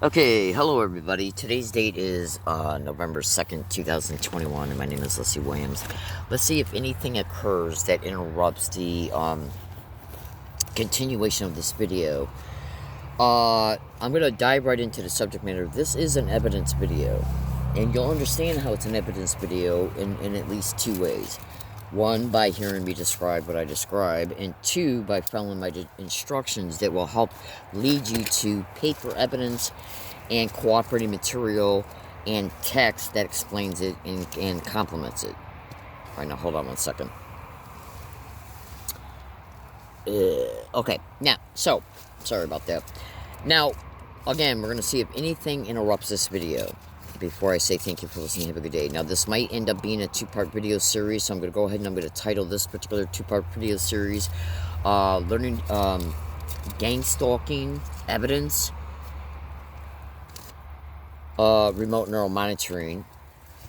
Okay, hello everybody. Today's date is November 2nd, 2021, and my name is Leslie Williams. Let's see if anything occurs that interrupts the continuation of this video. I'm going to dive right into the subject matter. This is an evidence video, and you'll understand how it's an evidence video in at least two ways. One, by hearing me describe what I describe, and two, by following my instructions that will help lead you to paper evidence and cooperating material and text that explains it and complements it. All right, now hold on one second. Okay, now, so, sorry about that. Now, again, we're going to see if anything interrupts this video. Before I say thank you for listening, have a good day. Now, this might end up being a two-part video series, so I'm going to go ahead and I'm going to title this particular two-part video series, Learning Gang Stalking Evidence, Remote Neural Monitoring,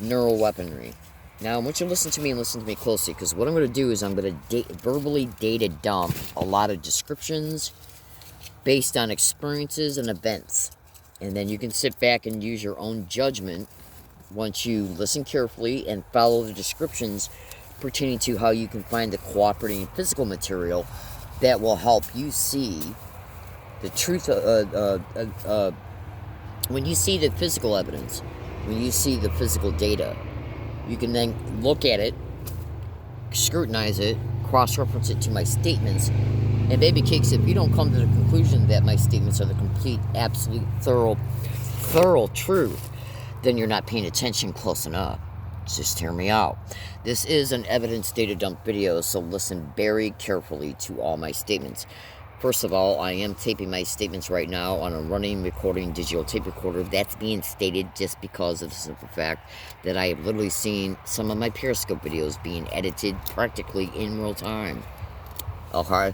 Neural Weaponry. Now, I want you to listen to me and listen to me closely, because what I'm going to do is I'm going to verbally data dump a lot of descriptions based on experiences and events. And then you can sit back and use your own judgment once you listen carefully and follow the descriptions pertaining to how you can find the cooperating physical material that will help you see the truth. When you see the physical evidence, when you see the physical data, you can then look at it, scrutinize it, cross-reference it to my statements, and baby cakes, if you don't come to the conclusion that my statements are the complete, absolute, thorough truth, then you're not paying attention close enough. Just hear me out. This is an evidence data dump video, so listen very carefully to all my statements. First of all, I am taping my statements right now on a running recording digital tape recorder. That's being stated just because of the simple fact that I have literally seen some of my Periscope videos being edited practically in real time. Okay?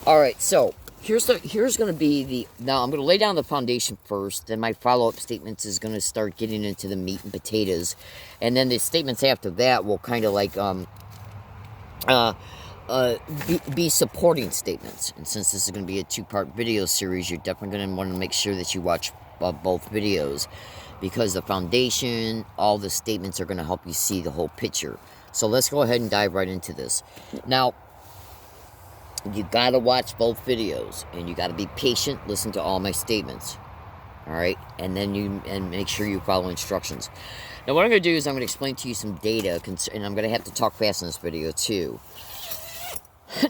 Alright, so here's going to be the... Now, I'm going to lay down the foundation first, then my follow-up statements is going to start getting into the meat and potatoes, and then the statements after that will kind of like... be supporting statements. And since this is going to be a two-part video series, you're definitely going to want to make sure that you watch both videos, because the foundation, all the statements are going to help you see the whole picture. So let's go ahead and dive right into this. Now, you got to watch both videos, and you got to be patient, listen to all my statements. All right, and then make sure you follow instructions. Now, what I'm going to do is I'm going to explain to you some data, and I'm going to have to talk fast in this video too.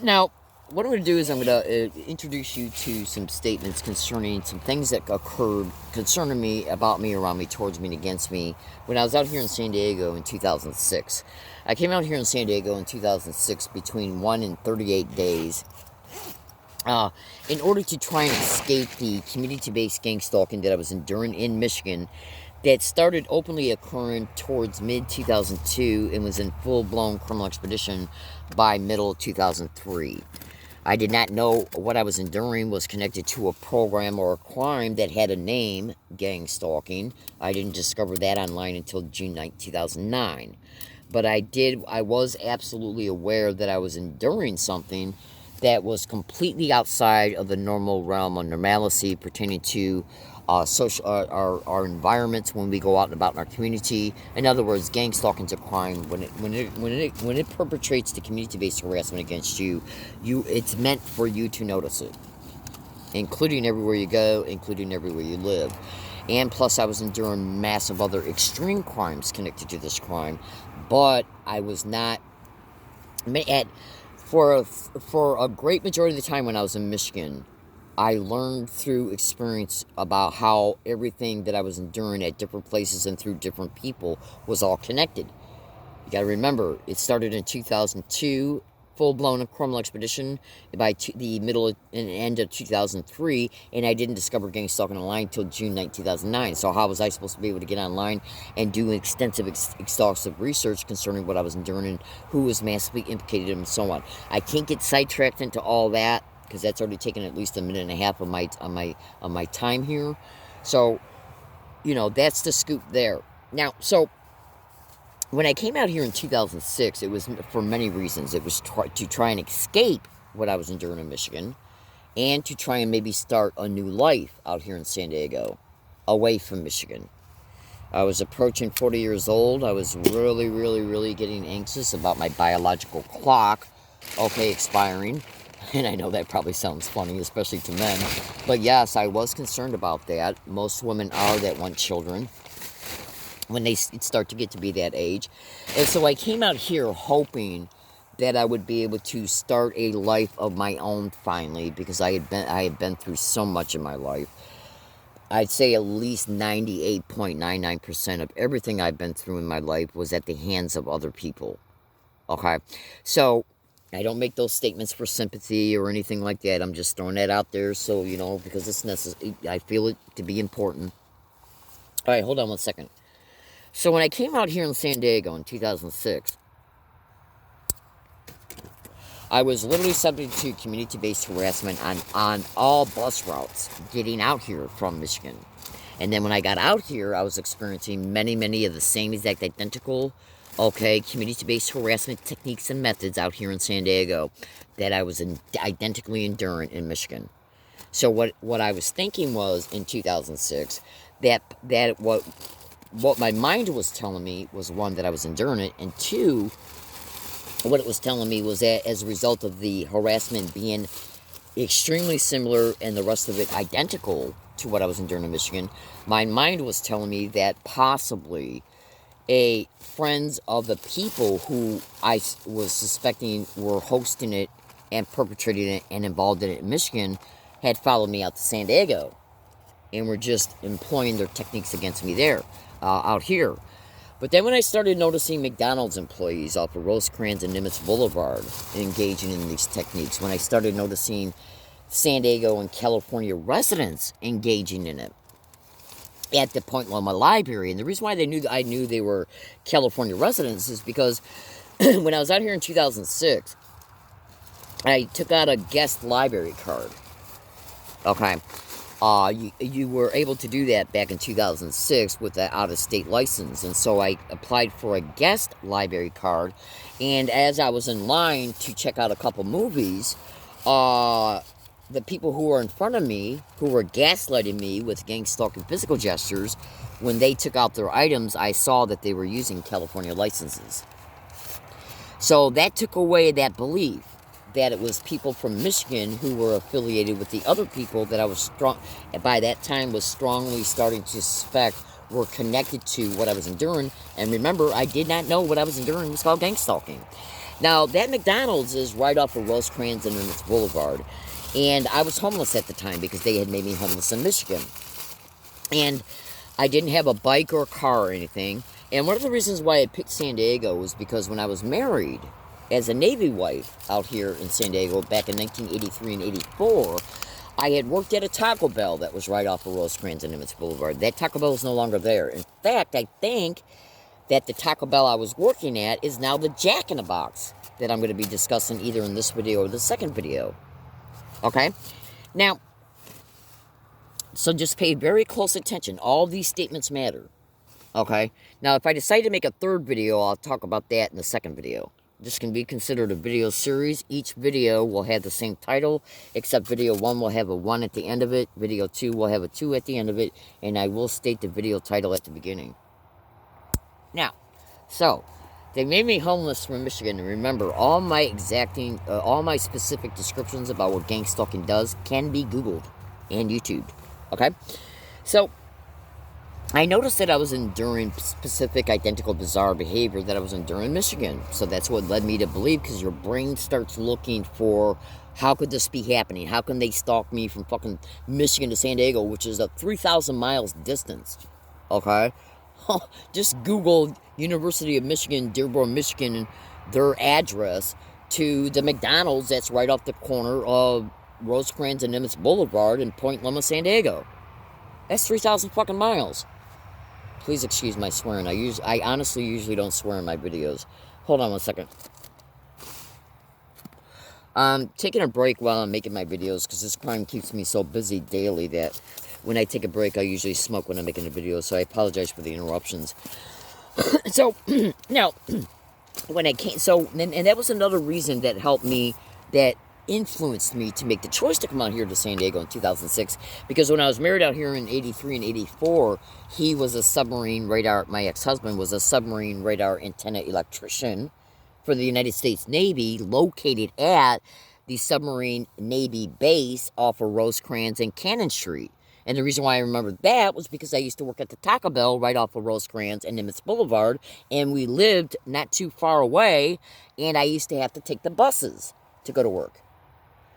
Now, what I'm going to do is I'm going to introduce you to some statements concerning some things that occurred concerning me, about me, around me, towards me, and against me when I was out here in San Diego in 2006. I came out here in San Diego in 2006 between 1 and 38 days in order to try and escape the community-based gang stalking that I was enduring in Michigan that started openly occurring towards mid-2002 and was in full-blown criminal expedition by middle 2003. I did not know what I was enduring was connected to a program or a crime that had a name, gang stalking. I didn't discover that online until June 9, 2009. But I was absolutely aware that I was enduring something that was completely outside of the normal realm of normalcy pertaining to our environments when we go out and about in our community. In other words, gang stalking is a crime when it perpetrates the community-based harassment against you. It's meant for you to notice it, including everywhere you go, including everywhere you live. And plus, I was enduring massive other extreme crimes connected to this crime, but I was not for a great majority of the time when I was in Michigan. I learned through experience about how everything that I was enduring at different places and through different people was all connected. You got to remember, it started in 2002, full-blown criminal expedition by the middle and end of 2003, and I didn't discover gang stalking online until June 9, 2009. So how was I supposed to be able to get online and do extensive, exhaustive research concerning what I was enduring and who was massively implicated and so on? I can't get sidetracked into all that, because that's already taken at least a minute and a half of my time here. So, that's the scoop there. Now, so when I came out here in 2006, it was for many reasons. It was to try and escape what I was enduring in Michigan, and to try and maybe start a new life out here in San Diego. away from Michigan. I was approaching 40 years old. I was really, really, really getting anxious about my biological clock, expiring. And I know that probably sounds funny, especially to men. But yes, I was concerned about that. Most women are that want children when they start to get to be that age. And so I came out here hoping that I would be able to start a life of my own finally, because I had been through so much in my life. I'd say at least 98.99% of everything I've been through in my life was at the hands of other people. Okay? So, I don't make those statements for sympathy or anything like that. I'm just throwing that out there so, because it's necessary. I feel it to be important. All right, hold on one second. So, when I came out here in San Diego in 2006, I was literally subject to community-based harassment on all bus routes getting out here from Michigan. And then when I got out here, I was experiencing many of the same exact identical, community-based harassment techniques and methods out here in San Diego that I was identically enduring in Michigan. So what I was thinking was in 2006 that what my mind was telling me was, one, that I was enduring it, and two, what it was telling me was that as a result of the harassment being extremely similar and the rest of it identical to what I was enduring in Michigan, my mind was telling me that possibly friends of the people who I was suspecting were hosting it and perpetrating it and involved in it in Michigan had followed me out to San Diego and were just employing their techniques against me there, out here. But then when I started noticing McDonald's employees off of Rosecrans and Nimitz Boulevard engaging in these techniques, when I started noticing San Diego and California residents engaging in it at the Point Loma Library, and the reason why I knew they were California residents is because when I was out here in 2006, I took out a guest library card. Okay. You were able to do that back in 2006 with the out-of-state license. And so I applied for a guest library card. And as I was in line to check out a couple movies, the people who were in front of me, who were gaslighting me with gang stalking physical gestures, when they took out their items, I saw that they were using California licenses. So that took away that belief that it was people from Michigan who were affiliated with the other people that I was by that time was strongly starting to suspect were connected to what I was enduring. And remember, I did not know what I was enduring was called gang stalking. Now, that McDonald's is right off of Rosecrans and Nimitz Boulevard. And I was homeless at the time because they had made me homeless in Michigan. And I didn't have a bike or a car or anything. And one of the reasons why I picked San Diego was because when I was married as a Navy wife out here in San Diego back in 1983 and 84, I had worked at a Taco Bell that was right off of Rosecrans and Nimitz Boulevard. That Taco Bell is no longer there. In fact, I think that the Taco Bell I was working at is now the Jack in the Box that I'm going to be discussing either in this video or the second video. Okay? Now, so just pay very close attention. All these statements matter. Okay? Now, if I decide to make a third video, I'll talk about that in the second video. This can be considered a video series. Each video will have the same title, except video 1 will have a 1 at the end of it. Video 2 will have a 2 at the end of it. And I will state the video title at the beginning. Now, so, they made me homeless from Michigan. And remember, all my specific descriptions about what gang stalking does can be Googled and YouTubed. Okay? So, I noticed that I was enduring specific, identical, bizarre behavior that I was enduring in Michigan. So that's what led me to believe, because your brain starts looking for, how could this be happening? How can they stalk me from fucking Michigan to San Diego, which is a 3,000 miles distance? Okay? Just Google University of Michigan, Dearborn, Michigan, their address to the McDonald's that's right off the corner of Rosecrans and Nimitz Boulevard in Point Loma, San Diego. That's 3,000 fucking miles. Please excuse my swearing. I honestly usually don't swear in my videos. Hold on one second. Taking a break while I'm making my videos, because this crime keeps me so busy daily that when I take a break, I usually smoke when I'm making a video, so I apologize for the interruptions. So, now, when I came, and that was another reason that helped me, that influenced me to make the choice to come out here to San Diego in 2006, because when I was married out here in 83 and 84, he was a submarine radar, my ex-husband was a submarine radar antenna electrician for the United States Navy, located at the submarine Navy base off of Rosecrans and Cannon Street. And the reason why I remember that was because I used to work at the Taco Bell right off of Rosecrans and Nimitz Boulevard, and we lived not too far away, and I used to have to take the buses to go to work.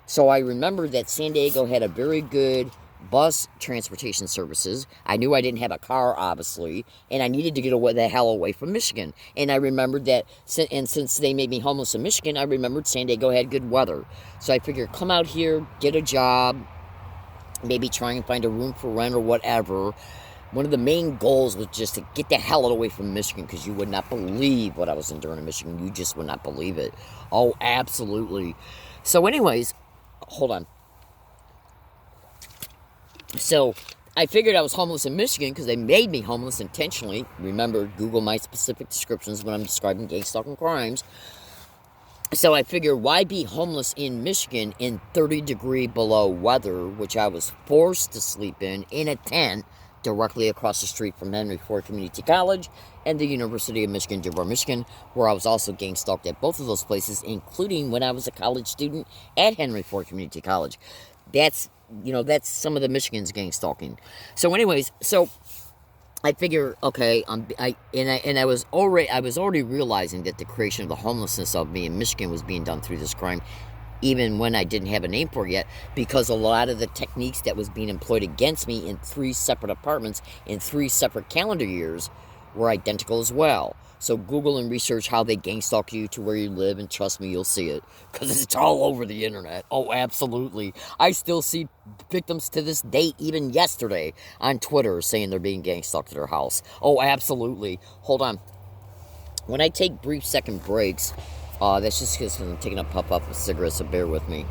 So I remember that San Diego had a very good bus transportation services. I knew I didn't have a car, obviously, and I needed to get the hell away from Michigan. And I remembered that, and since they made me homeless in Michigan, I remembered San Diego had good weather. So I figured, come out here, get a job, maybe try and find a room for rent or whatever. One of the main goals was just to get the hell away from Michigan, because you would not believe what I was enduring in Michigan. You just would not believe it. Oh, absolutely. So anyways, hold on. So I figured I was homeless in Michigan because they made me homeless intentionally. Remember, Google my specific descriptions when I'm describing gang stalking crimes. So I figured, why be homeless in Michigan in 30-degree below weather, which I was forced to sleep in a tent directly across the street from Henry Ford Community College and the University of Michigan, Dearborn, Michigan, where I was also gang stalked at both of those places, including when I was a college student at Henry Ford Community College. That's some of the Michigan's gang stalking. So anyways, I figure, okay, I was already realizing that the creation of the homelessness of me in Michigan was being done through this crime, even when I didn't have a name for it yet, because a lot of the techniques that was being employed against me in 3 separate apartments in 3 separate calendar years were identical as well. So Google and research how they gang stalk you to where you live, and trust me, you'll see it, because it's all over the internet. Oh, absolutely. I still see victims to this date, even yesterday, on Twitter, saying they're being gang stalked at their house. Oh, absolutely. Hold on. When I take brief second breaks, that's just because I'm taking a puff up of cigarettes, so bear with me.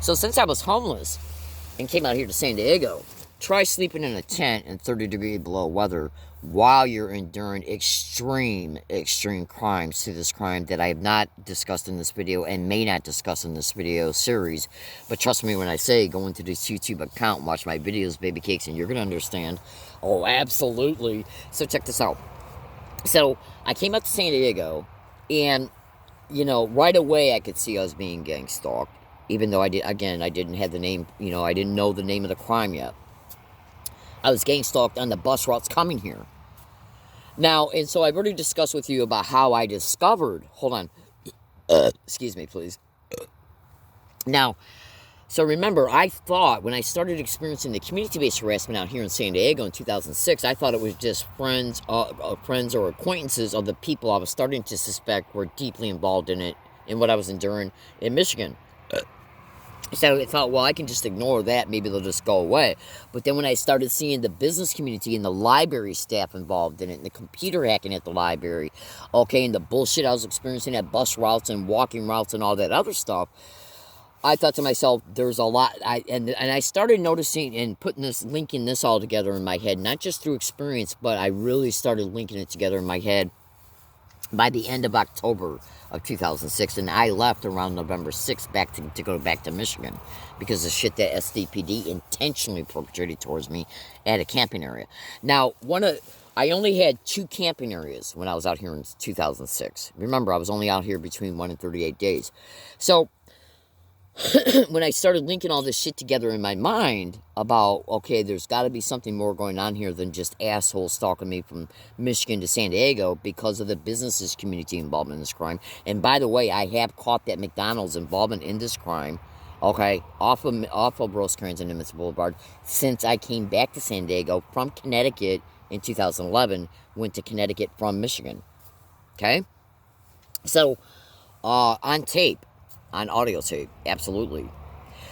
So since I was homeless and came out here to San Diego, try sleeping in a tent in 30-degree below weather while you're enduring extreme crimes to this crime that I have not discussed in this video and may not discuss in this video series. But trust me when I say, go into this YouTube account and watch my videos, Baby Cakes, and you're going to understand. Oh, absolutely. So check this out. So I came out to San Diego, and, right away I could see I was being gang stalked, even though I didn't have the name, I didn't know the name of the crime yet. I was gang stalked on the bus routes coming here. Now, and so I've already discussed with you about how I discovered, hold on, excuse me, please. Now, so remember, I thought when I started experiencing the community-based harassment out here in San Diego in 2006, I thought it was just friends or acquaintances of the people I was starting to suspect were deeply involved in it, in what I was enduring in Michigan. So I thought, well, I can just ignore that. Maybe they'll just go away. But then when I started seeing the business community and the library staff involved in it, and the computer hacking at the library, okay, and the bullshit I was experiencing at bus routes and walking routes and all that other stuff, I thought to myself, there's a lot. And I started noticing and linking this all together in my head, not just through experience, but I really started linking it together in my head by the end of October of 2006, and I left around November 6th to go back to Michigan because of shit that SDPD intentionally perpetrated towards me at a camping area. Now, I only had 2 camping areas when I was out here in 2006. Remember, I was only out here between 1 and 38 days. So when I started linking all this shit together in my mind about, okay, there's got to be something more going on here than just assholes stalking me from Michigan to San Diego because of the business's community involvement in this crime. And by the way, I have caught that McDonald's involvement in this crime, okay, off of Rosecrans and Nimitz Boulevard since I came back to San Diego from Connecticut in 2011, went to Connecticut from Michigan, okay? So, on tape, on audio tape, absolutely.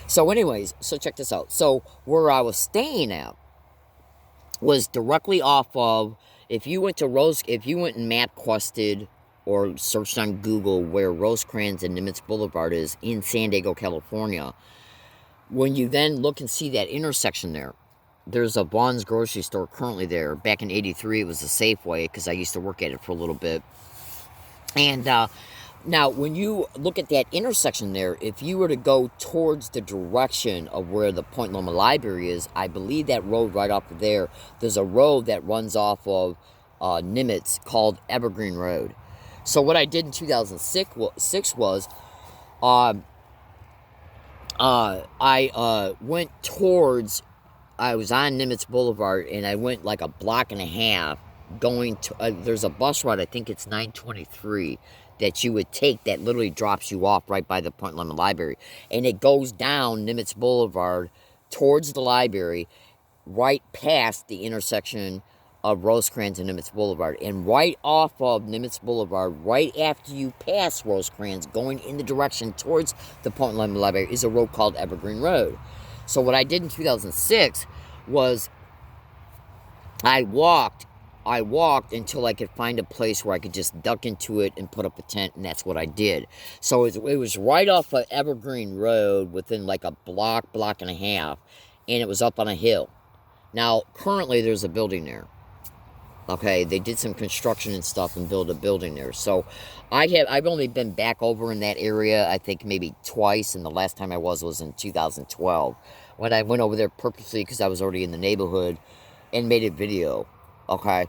So anyways, so check this out. So where I was staying at was directly off of, if you went and MapQuested or searched on Google where Rosecrans and Nimitz Boulevard is in San Diego, California, when you then look and see that intersection there's a Vaughn's grocery store currently there. Back in '83, it was a Safeway because I used to work at it for a little bit. And Now, when you look at that intersection there, if you were to go towards the direction of where the Point Loma Library is, I believe that road right off of there, there's a road that runs off of Nimitz called Evergreen Road. So what I did in 2006 was I went towards, I was on Nimitz Boulevard, and I went like a block and a half going to, there's a bus route, I think it's 923, that you would take that literally drops you off right by the Point Loma Library. And it goes down Nimitz Boulevard towards the library, right past the intersection of Rosecrans and Nimitz Boulevard. And right off of Nimitz Boulevard, right after you pass Rosecrans, going in the direction towards the Point Loma Library, is a road called Evergreen Road. So what I did in 2006 was I walked until I could find a place where I could just duck into it and put up a tent, and that's what I did. So it was right off of Evergreen Road within like a block and a half, and it was up on a hill. Now, currently there's a building there. Okay, they did some construction and stuff and built a building there. So I've only been back over in that area, I think maybe twice, and the last time I was in 2012, when I went over there purposely because I was already in the neighborhood and made a video. Okay,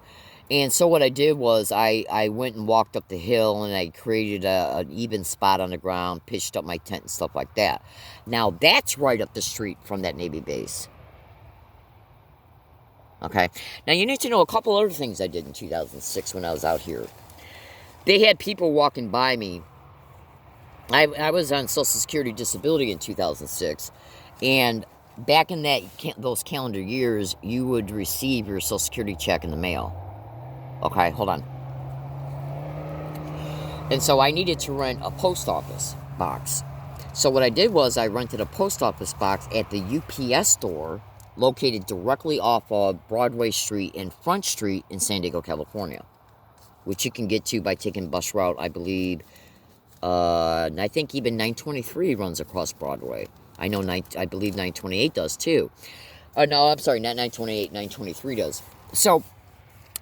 and so what I did was I went and walked up the hill, and I created an even spot on the ground, pitched up my tent and stuff like that. Now, that's right up the street from that Navy base. Okay, now you need to know a couple other things I did in 2006 when I was out here. They had people walking by me. I was on Social Security Disability in 2006, and back in those calendar years, you would receive your Social Security check in the mail. Okay, hold on. And so I needed to rent a post office box. So what I did was I rented a post office box at the UPS store located directly off of Broadway Street and Front Street in San Diego, California, which you can get to by taking bus route, I believe. I think even 923 runs across Broadway. I know I believe 928 does too. No, I'm sorry, not 928, 923 does. So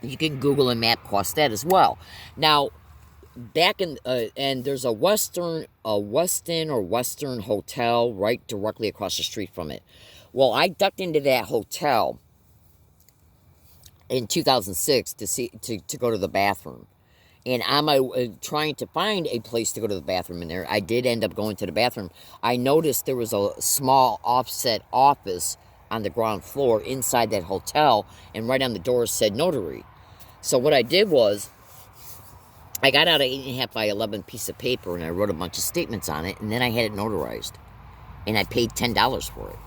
you can Google and map cost that as well. Now, back in and there's a Westin or Western Hotel right directly across the street from it. Well, I ducked into that hotel in 2006 to go to the bathroom. And on trying to find a place to go to the bathroom in there, I did end up going to the bathroom. I noticed there was a small offset office on the ground floor inside that hotel, and right on the door said notary. So what I did was, I got out an 8.5 by 11 piece of paper, and I wrote a bunch of statements on it, and then I had it notarized. And I paid $10 for it.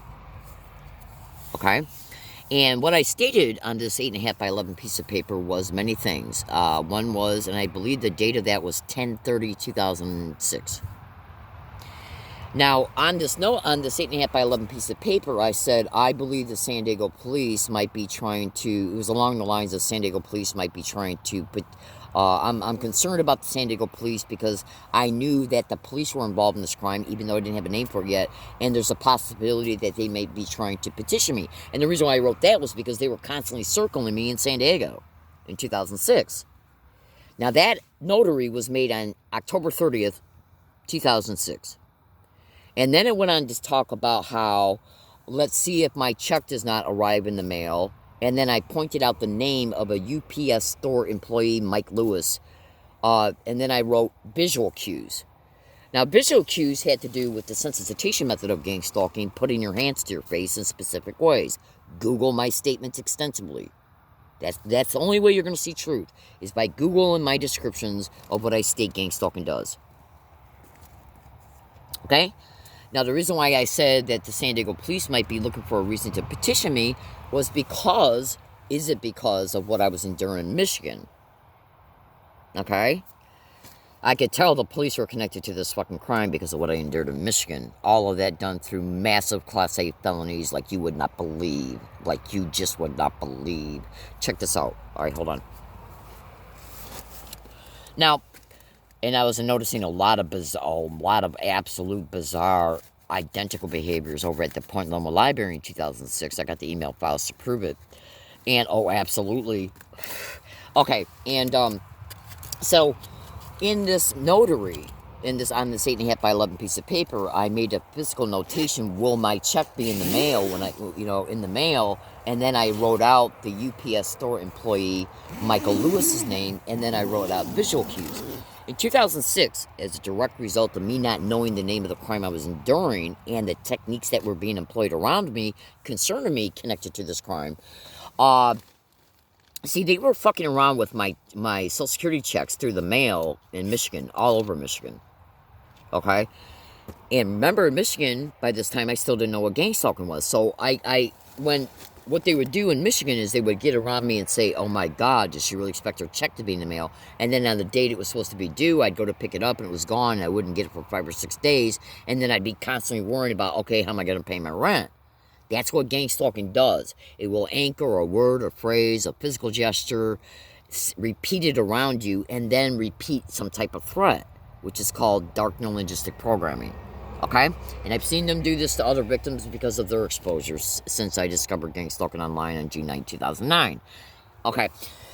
Okay? And what I stated on this 8.5 by 11 piece of paper was many things. One was, and I believe the date of that was 10/30/2006. Now, on this 8.5 by 11 piece of paper, I said, I believe the San Diego police might be trying to, it was along the lines of San Diego police might be trying to, but I'm concerned about the San Diego police because I knew that the police were involved in this crime, even though I didn't have a name for it yet, and there's a possibility that they may be trying to petition me. And the reason why I wrote that was because they were constantly circling me in San Diego in 2006. Now, that notary was made on October 30th, 2006. And then it went on to talk about how, let's see if my check does not arrive in the mail. And then I pointed out the name of a UPS store employee, Mike Lewis. And then I wrote visual cues. Now, visual cues had to do with the sensitization method of gang stalking, putting your hands to your face in specific ways. Google my statements extensively. That's the only way you're going to see truth, is by Googling my descriptions of what I state gang stalking does. Okay? Now, the reason why I said that the San Diego police might be looking for a reason to petition me was because of what I was enduring in Michigan? Okay? I could tell the police were connected to this fucking crime because of what I endured in Michigan. All of that done through massive Class A felonies like you would not believe. Like you just would not believe. Check this out. All right, hold on. Now, and I was noticing a lot of absolute bizarre identical behaviors over at the Point Loma Library in 2006. I got the email files to prove it. And, oh, absolutely. Okay, and, so, in this notary, in this on this 8.5 by 11 piece of paper, I made a physical notation. Will my check be in the mail when in the mail? And then I wrote out the UPS store employee Michael Lewis's name, and then I wrote out visual cues. In 2006, as a direct result of me not knowing the name of the crime I was enduring and the techniques that were being employed around me concerning me connected to this crime, see, they were fucking around with my Social Security checks through the mail in Michigan, all over Michigan. Okay? And remember, in Michigan, by this time, I still didn't know what gang stalking was. So what they would do in Michigan is they would get around me and say, oh my God, does she really expect her check to be in the mail? And then on the date it was supposed to be due, I'd go to pick it up and it was gone. And I wouldn't get it for 5 or 6 days. And then I'd be constantly worrying about, okay, how am I going to pay my rent? That's what gang stalking does. It will anchor a word, a phrase, a physical gesture, repeat it around you, and then repeat some type of threat, which is called dark neurolinguistic programming. Okay? And I've seen them do this to other victims because of their exposures since I discovered gang stalking online on June 9, 2009. Okay,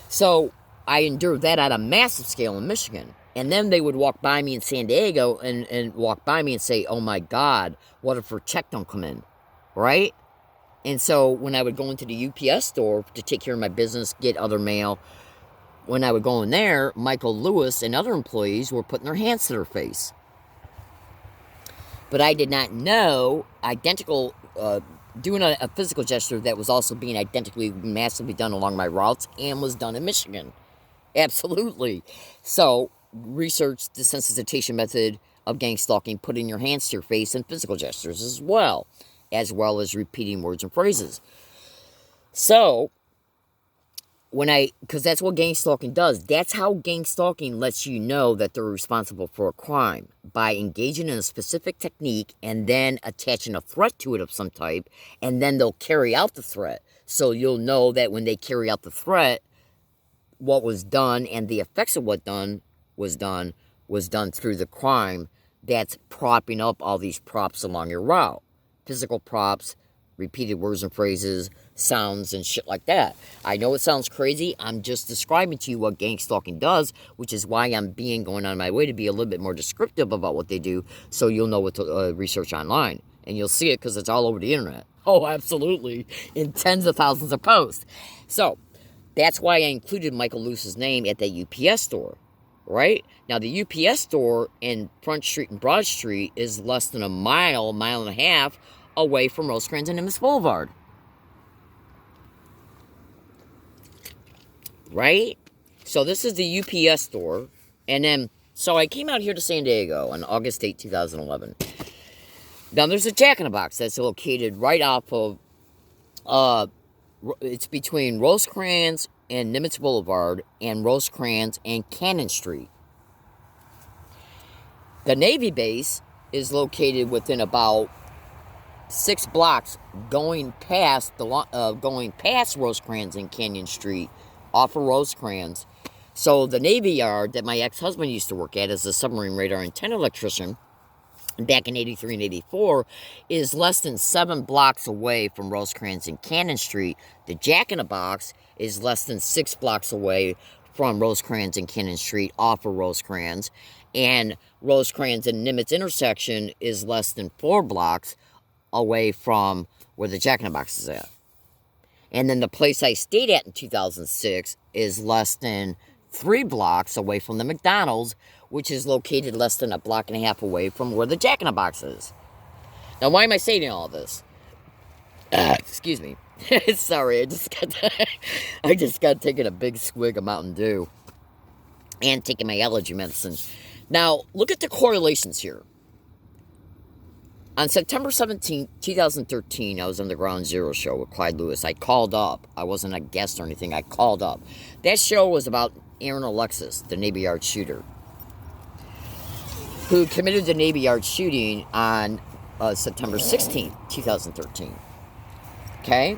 so I endured that at a massive scale in Michigan. And then they would walk by me in San Diego and walk by me and say, oh my God, what if her check don't come in? Right? And so when I would go into the UPS store to take care of my business, get other mail, when I would go in there, Michael Lewis and other employees were putting their hands to their face. But I did not know doing a physical gesture that was also being identically massively done along my routes and was done in Michigan. Absolutely. So research the desensitization method of gang stalking, putting your hands to your face, and physical gestures as well as repeating words and phrases. So because that's what gang stalking does. That's how gang stalking lets you know that they're responsible for a crime, by engaging in a specific technique and then attaching a threat to it of some type, and then they'll carry out the threat. So you'll know that when they carry out the threat, what was done and the effects of what was done through the crime that's propping up all these props along your route. Physical props, repeated words and phrases, sounds, and shit like that. I know it sounds crazy. I'm just describing to you what gang stalking does, which is why I'm going on my way to be a little bit more descriptive about what they do, so you'll know what to research online. And you'll see it because it's all over the internet. Oh, absolutely. In tens of thousands of posts. So, that's why I included Michael Lewis's name at that UPS store. Right? Now, the UPS store in Front Street and Broad Street is less than a mile and a half away from Rosecrans and Nimitz Boulevard. Right? So this is the UPS store. And then, so I came out here to San Diego on August 8, 2011. Now, there's a Jack in the Box that's located right off of, it's between Rosecrans and Nimitz Boulevard and Rosecrans and Cannon Street. The Navy base is located within about 6 blocks going past Rosecrans and Canyon Street off of Rosecrans. So the Navy Yard that my ex-husband used to work at as a submarine radar antenna electrician back in 83 and 84 is less than 7 blocks away from Rosecrans and Cannon Street. The Jack in the Box is less than 6 blocks away from Rosecrans and Cannon Street off of Rosecrans. And Rosecrans and Nimitz intersection is less than 4 blocks away from where the Jack in the Box is at. And then the place I stayed at in 2006 is less than 3 blocks away from the McDonald's, which is located less than a block and a half away from where the Jack in the Box is. Now, why am I saying all this? Excuse me. Sorry, I just got taking a big swig of Mountain Dew and taking my allergy medicine. Now, look at the correlations here. On September 17, 2013, I was on the Ground Zero show with Clyde Lewis. I called up. I wasn't a guest or anything. I called up. That show was about Aaron Alexis, the Navy Yard shooter, who committed the Navy Yard shooting on September 16, 2013. Okay?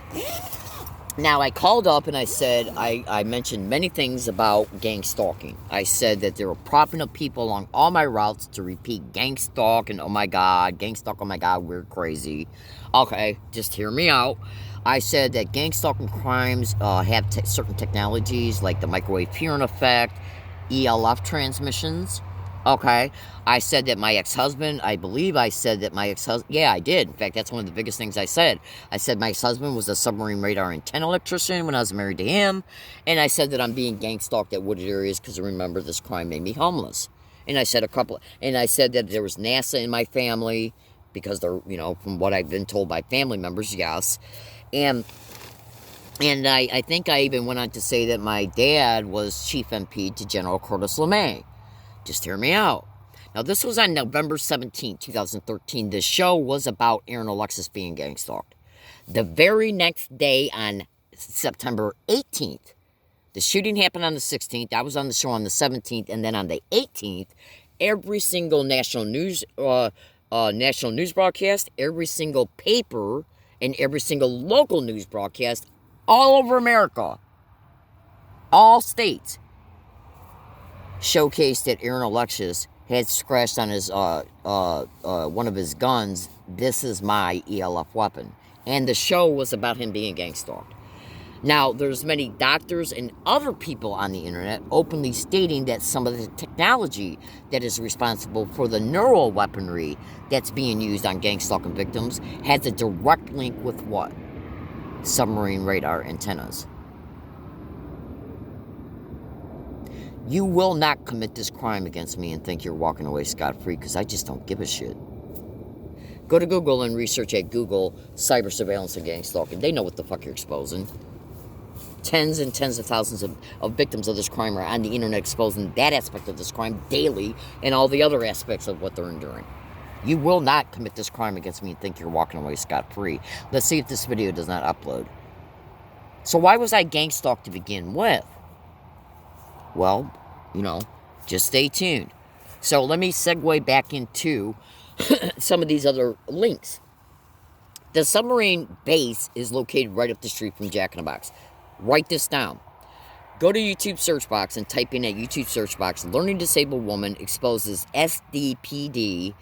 Now, I called up and I said, I mentioned many things about gang stalking. I said that they were propping up people along all my routes to repeat gang stalk and oh my God, gang stalk, oh my God, we're crazy. Okay, just hear me out. I said that gang stalking crimes have certain technologies like the microwave hearing effect, ELF transmissions, Okay, I said that my ex-husband, I believe I said that my ex-husband, yeah, I did. In fact, that's one of the biggest things I said. I said my ex-husband was a submarine radar antenna electrician when I was married to him, and I said that I'm being gang stalked at wooded areas because I remember this crime made me homeless. And I said I said that there was NASA in my family because they're, from what I've been told by family members, yes. And I think I even went on to say that my dad was chief MP to General Curtis LeMay. Just hear me out. Now, this was on November 17, 2013. The show was about Aaron Alexis being gang stalked. The very next day, on September 18th, the shooting happened on the 16th. I was on the show on the 17th, and then on the 18th, every single national news broadcast, every single paper, and every single local news broadcast all over America, all states, showcased that Aaron Alexis had scratched on his one of his guns, "This is my ELF weapon," and the show was about him being gang stalked. Now, there's many doctors and other people on the internet openly stating that some of the technology that is responsible for the neural weaponry that's being used on gang stalking victims has a direct link with what? Submarine radar antennas. You will not commit this crime against me and think you're walking away scot-free, because I just don't give a shit. Go to Google and research at Google cyber surveillance and gang stalking. They know what the fuck you're exposing. Tens and tens of thousands of victims of this crime are on the internet exposing that aspect of this crime daily, and all the other aspects of what they're enduring. You will not commit this crime against me and think you're walking away scot-free. Let's see if this video does not upload. So why was I gang stalked to begin with? Well, just stay tuned. So let me segue back into some of these other links. The submarine base is located right up the street from Jack in the Box. Write this down. Go to YouTube search box and type in at YouTube search box, "Learning Disabled Woman Exposes SDPD,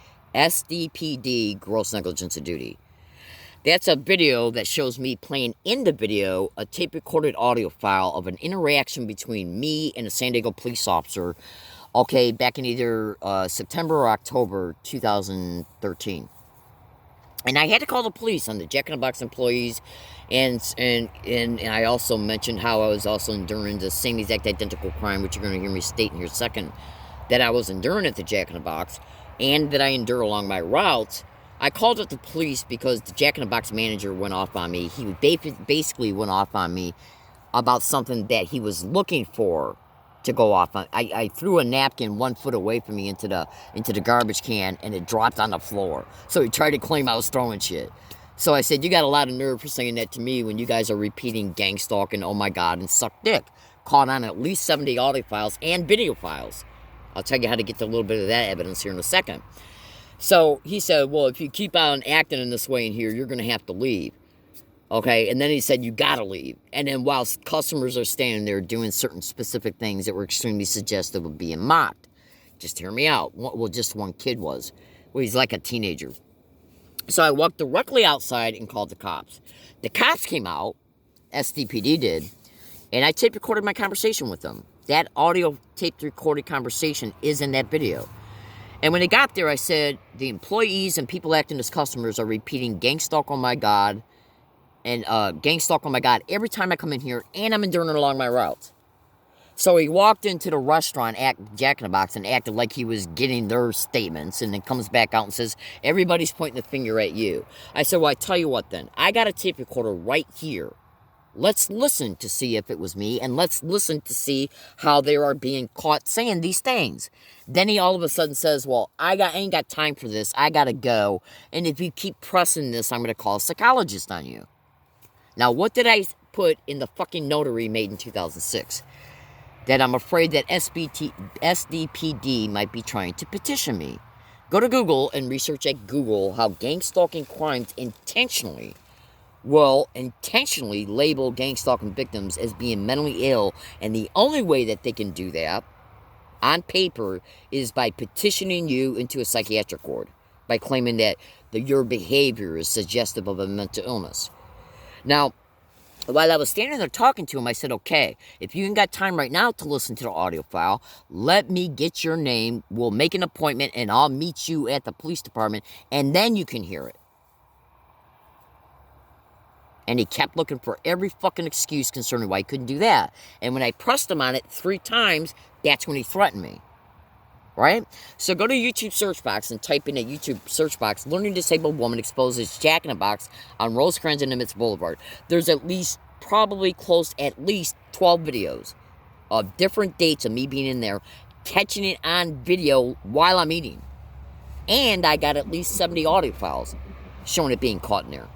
gross negligence of duty." That's a video that shows me playing in the video a tape-recorded audio file of an interaction between me and a San Diego police officer, back in either September or October 2013. And I had to call the police on the Jack in the Box employees, and I also mentioned how I was also enduring the same exact identical crime, which you're going to hear me state in here in a second, that I was enduring at the Jack in the Box, and that I endure along my routes. I called up the police because the Jack in the Box manager went off on me. He basically went off on me about something that he was looking for to go off on. I threw a napkin 1 foot away from me into the garbage can, and it dropped on the floor. So he tried to claim I was throwing shit. So I said, "You got a lot of nerve for saying that to me when you guys are repeating gang stalking, oh my God, and suck dick." Caught on at least 70 audio files and video files. I'll tell you how to get to a little bit of that evidence here in a second. So he said, "Well, if you keep on acting in this way in here, you're going to have to leave." Okay, and then he said, "You got to leave." And then whilst customers are standing there doing certain specific things that were extremely suggestive of being mocked. Just hear me out. Well, just one kid was. Well, he's like a teenager. So I walked directly outside and called the cops. The cops came out, SDPD did, and I tape recorded my conversation with them. That audio tape recorded conversation is in that video. And when they got there, I said, "The employees and people acting as customers are repeating gang stalk, oh my God, and gang stalk, oh my God, every time I come in here, and I'm enduring along my routes." So he walked into the restaurant at Jack in the Box and acted like he was getting their statements, and then comes back out and says, "Everybody's pointing the finger at you." I said, "Well, I tell you what then. I got a tape recorder right here. Let's listen to see if it was me, and let's listen to see how they are being caught saying these things." Then he all of a sudden says, "Well, I ain't got time for this. I gotta go. And if you keep pressing this, I'm gonna call a psychologist on you." Now, what did I put in the fucking notary made in 2006? That I'm afraid that SDPD might be trying to petition me. Go to Google and research at Google how gang stalking crimes intentionally label gang stalking victims as being mentally ill, and the only way that they can do that on paper is by petitioning you into a psychiatric ward, by claiming that your behavior is suggestive of a mental illness. Now, while I was standing there talking to him, I said, okay, if you ain't got time right now to listen to the audio file, let me get your name. We'll make an appointment, and I'll meet you at the police department, and then you can hear it. And he kept looking for every fucking excuse concerning why he couldn't do that. And when I pressed him on it 3 times, that's when he threatened me. Right? So go to YouTube search box and type in a YouTube search box, learning disabled woman exposes Jack in a Box on Rosecrans and Nimitz Boulevard. There's at least, probably close at least 12 videos of different dates of me being in there, catching it on video while I'm eating. And I got at least 70 audio files showing it being caught in there.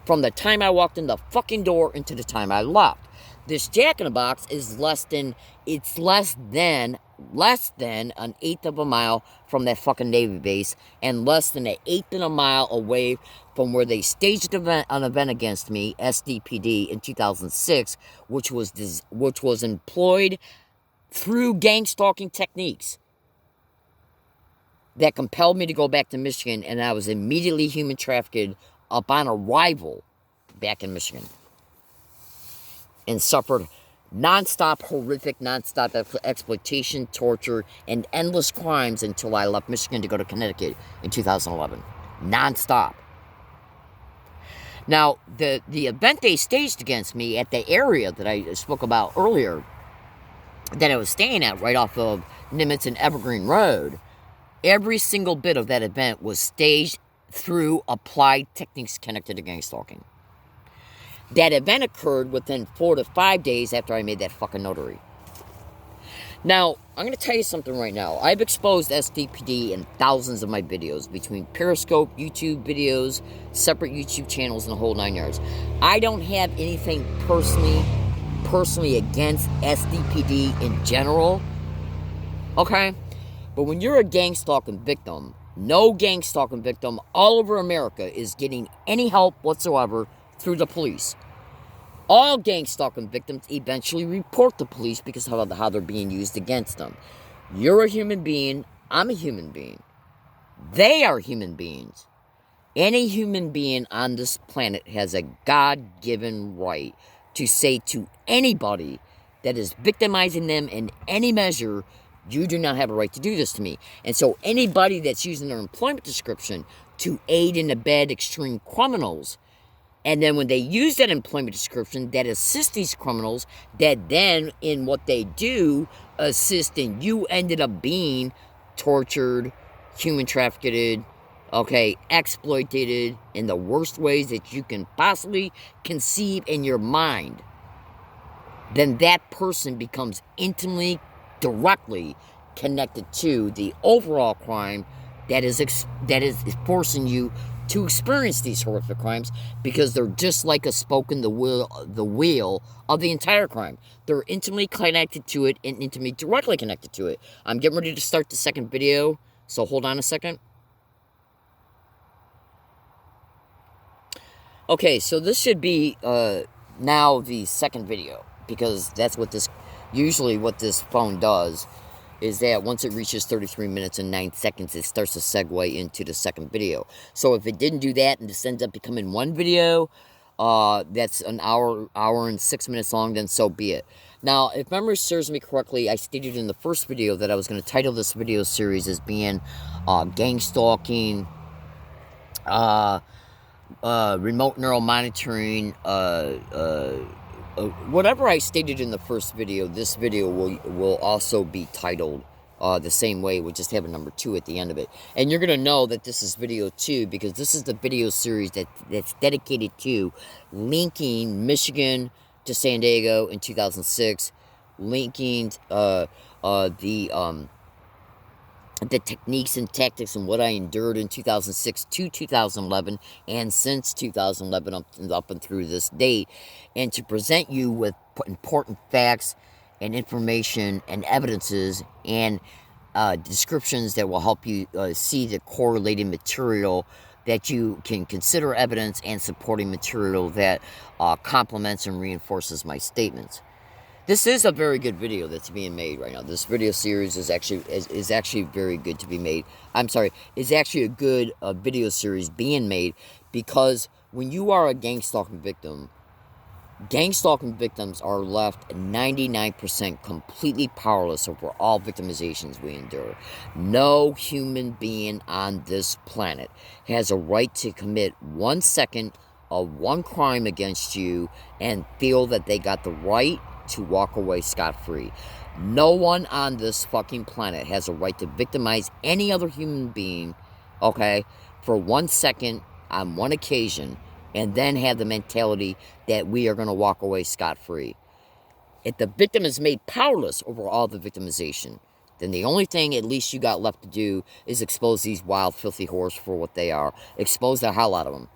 From the time I walked in the fucking door into the time I left. This Jack in a Box is less than an 1/8 of a mile from that fucking Navy base, and less than an 1/8 of a mile away from where they staged an event against me, SDPD, in 2006, which was employed through gang stalking techniques that compelled me to go back to Michigan, and I was immediately human trafficked upon arrival back in Michigan, and suffered horrific, non-stop exploitation, torture, and endless crimes until I left Michigan to go to Connecticut in 2011. Non-stop. Now, the event they staged against me at the area that I spoke about earlier, that I was staying at right off of Nimitz and Evergreen Road, every single bit of that event was staged through applied techniques connected to gang stalking. That event occurred within 4 to 5 days after I made that fucking notary. Now, I'm going to tell you something right now. I've exposed SDPD in thousands of my videos, between Periscope, YouTube videos, separate YouTube channels, and the whole 9 yards. I don't have anything personally against SDPD in general, okay? But when you're a gang stalking victim, no gang stalking victim all over America is getting any help whatsoever through the police. All gang stalking victims eventually report the police because of how they're being used against them. You're a human being. I'm a human being. They are human beings. Any human being on this planet has a God-given right to say to anybody that is victimizing them in any measure, you do not have a right to do this to me. And so anybody that's using their employment description to aid and abet extreme criminals, and then when they use that employment description that assists these criminals, that then in what they do assist in you ended up being tortured, human trafficked, okay, exploited in the worst ways that you can possibly conceive in your mind, then that person becomes intimately, directly connected to the overall crime that is forcing you to experience these horrific crimes, because they're just like a spoke in the wheel of the entire crime. They're intimately connected to it and intimately directly connected to it. I'm getting ready to start the second video, so hold on a second. Okay, so this should be now the second video, because that's what usually what this phone does, is that once it reaches 33 minutes and 9 seconds, it starts to segue into the second video. So if it didn't do that and this ends up becoming one video that's an hour and 6 minutes long, then so be it. Now, if memory serves me correctly, I stated in the first video that I was going to title this video series as being gang stalking, remote neural monitoring, whatever I stated in the first video, this video will also be titled the same way. We'll just have a number 2 at the end of it. And you're going to know that this is video 2, because this is the video series that's dedicated to linking Michigan to San Diego in 2006, linking the techniques and tactics and what I endured in 2006 to 2011, and since 2011 up and through this date, and to present you with important facts and information and evidences and descriptions that will help you see the correlating material that you can consider evidence, and supporting material that complements and reinforces my statements. This is a very good video that's being made right now. This video series is actually very good to be made. I'm sorry, it's actually a good video series being made, because when you are a gang stalking victim, Gang stalking victims are left 99% completely powerless over all victimizations we endure. No human being on this planet has a right to commit 1 second of one crime against you and feel that they got the right to walk away scot-free. No one on this fucking planet has a right to victimize any other human being, okay, for 1 second on one occasion, and then have the mentality that we are going to walk away scot-free. If the victim is made powerless over all the victimization, then the only thing at least you got left to do is expose these wild, filthy whores for what they are. Expose the hell out of them.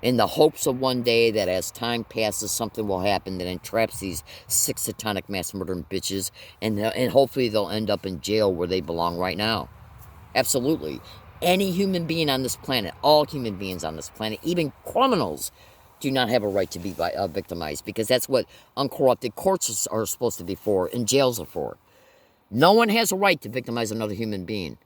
In the hopes of one day that as time passes, something will happen that entraps these 6 satanic mass murdering bitches, and hopefully they'll end up in jail where they belong right now. Absolutely. Any human being on this planet, all human beings on this planet, even criminals, do not have a right to be victimized, because that's what uncorrupted courts are supposed to be for and jails are for. No one has a right to victimize another human being.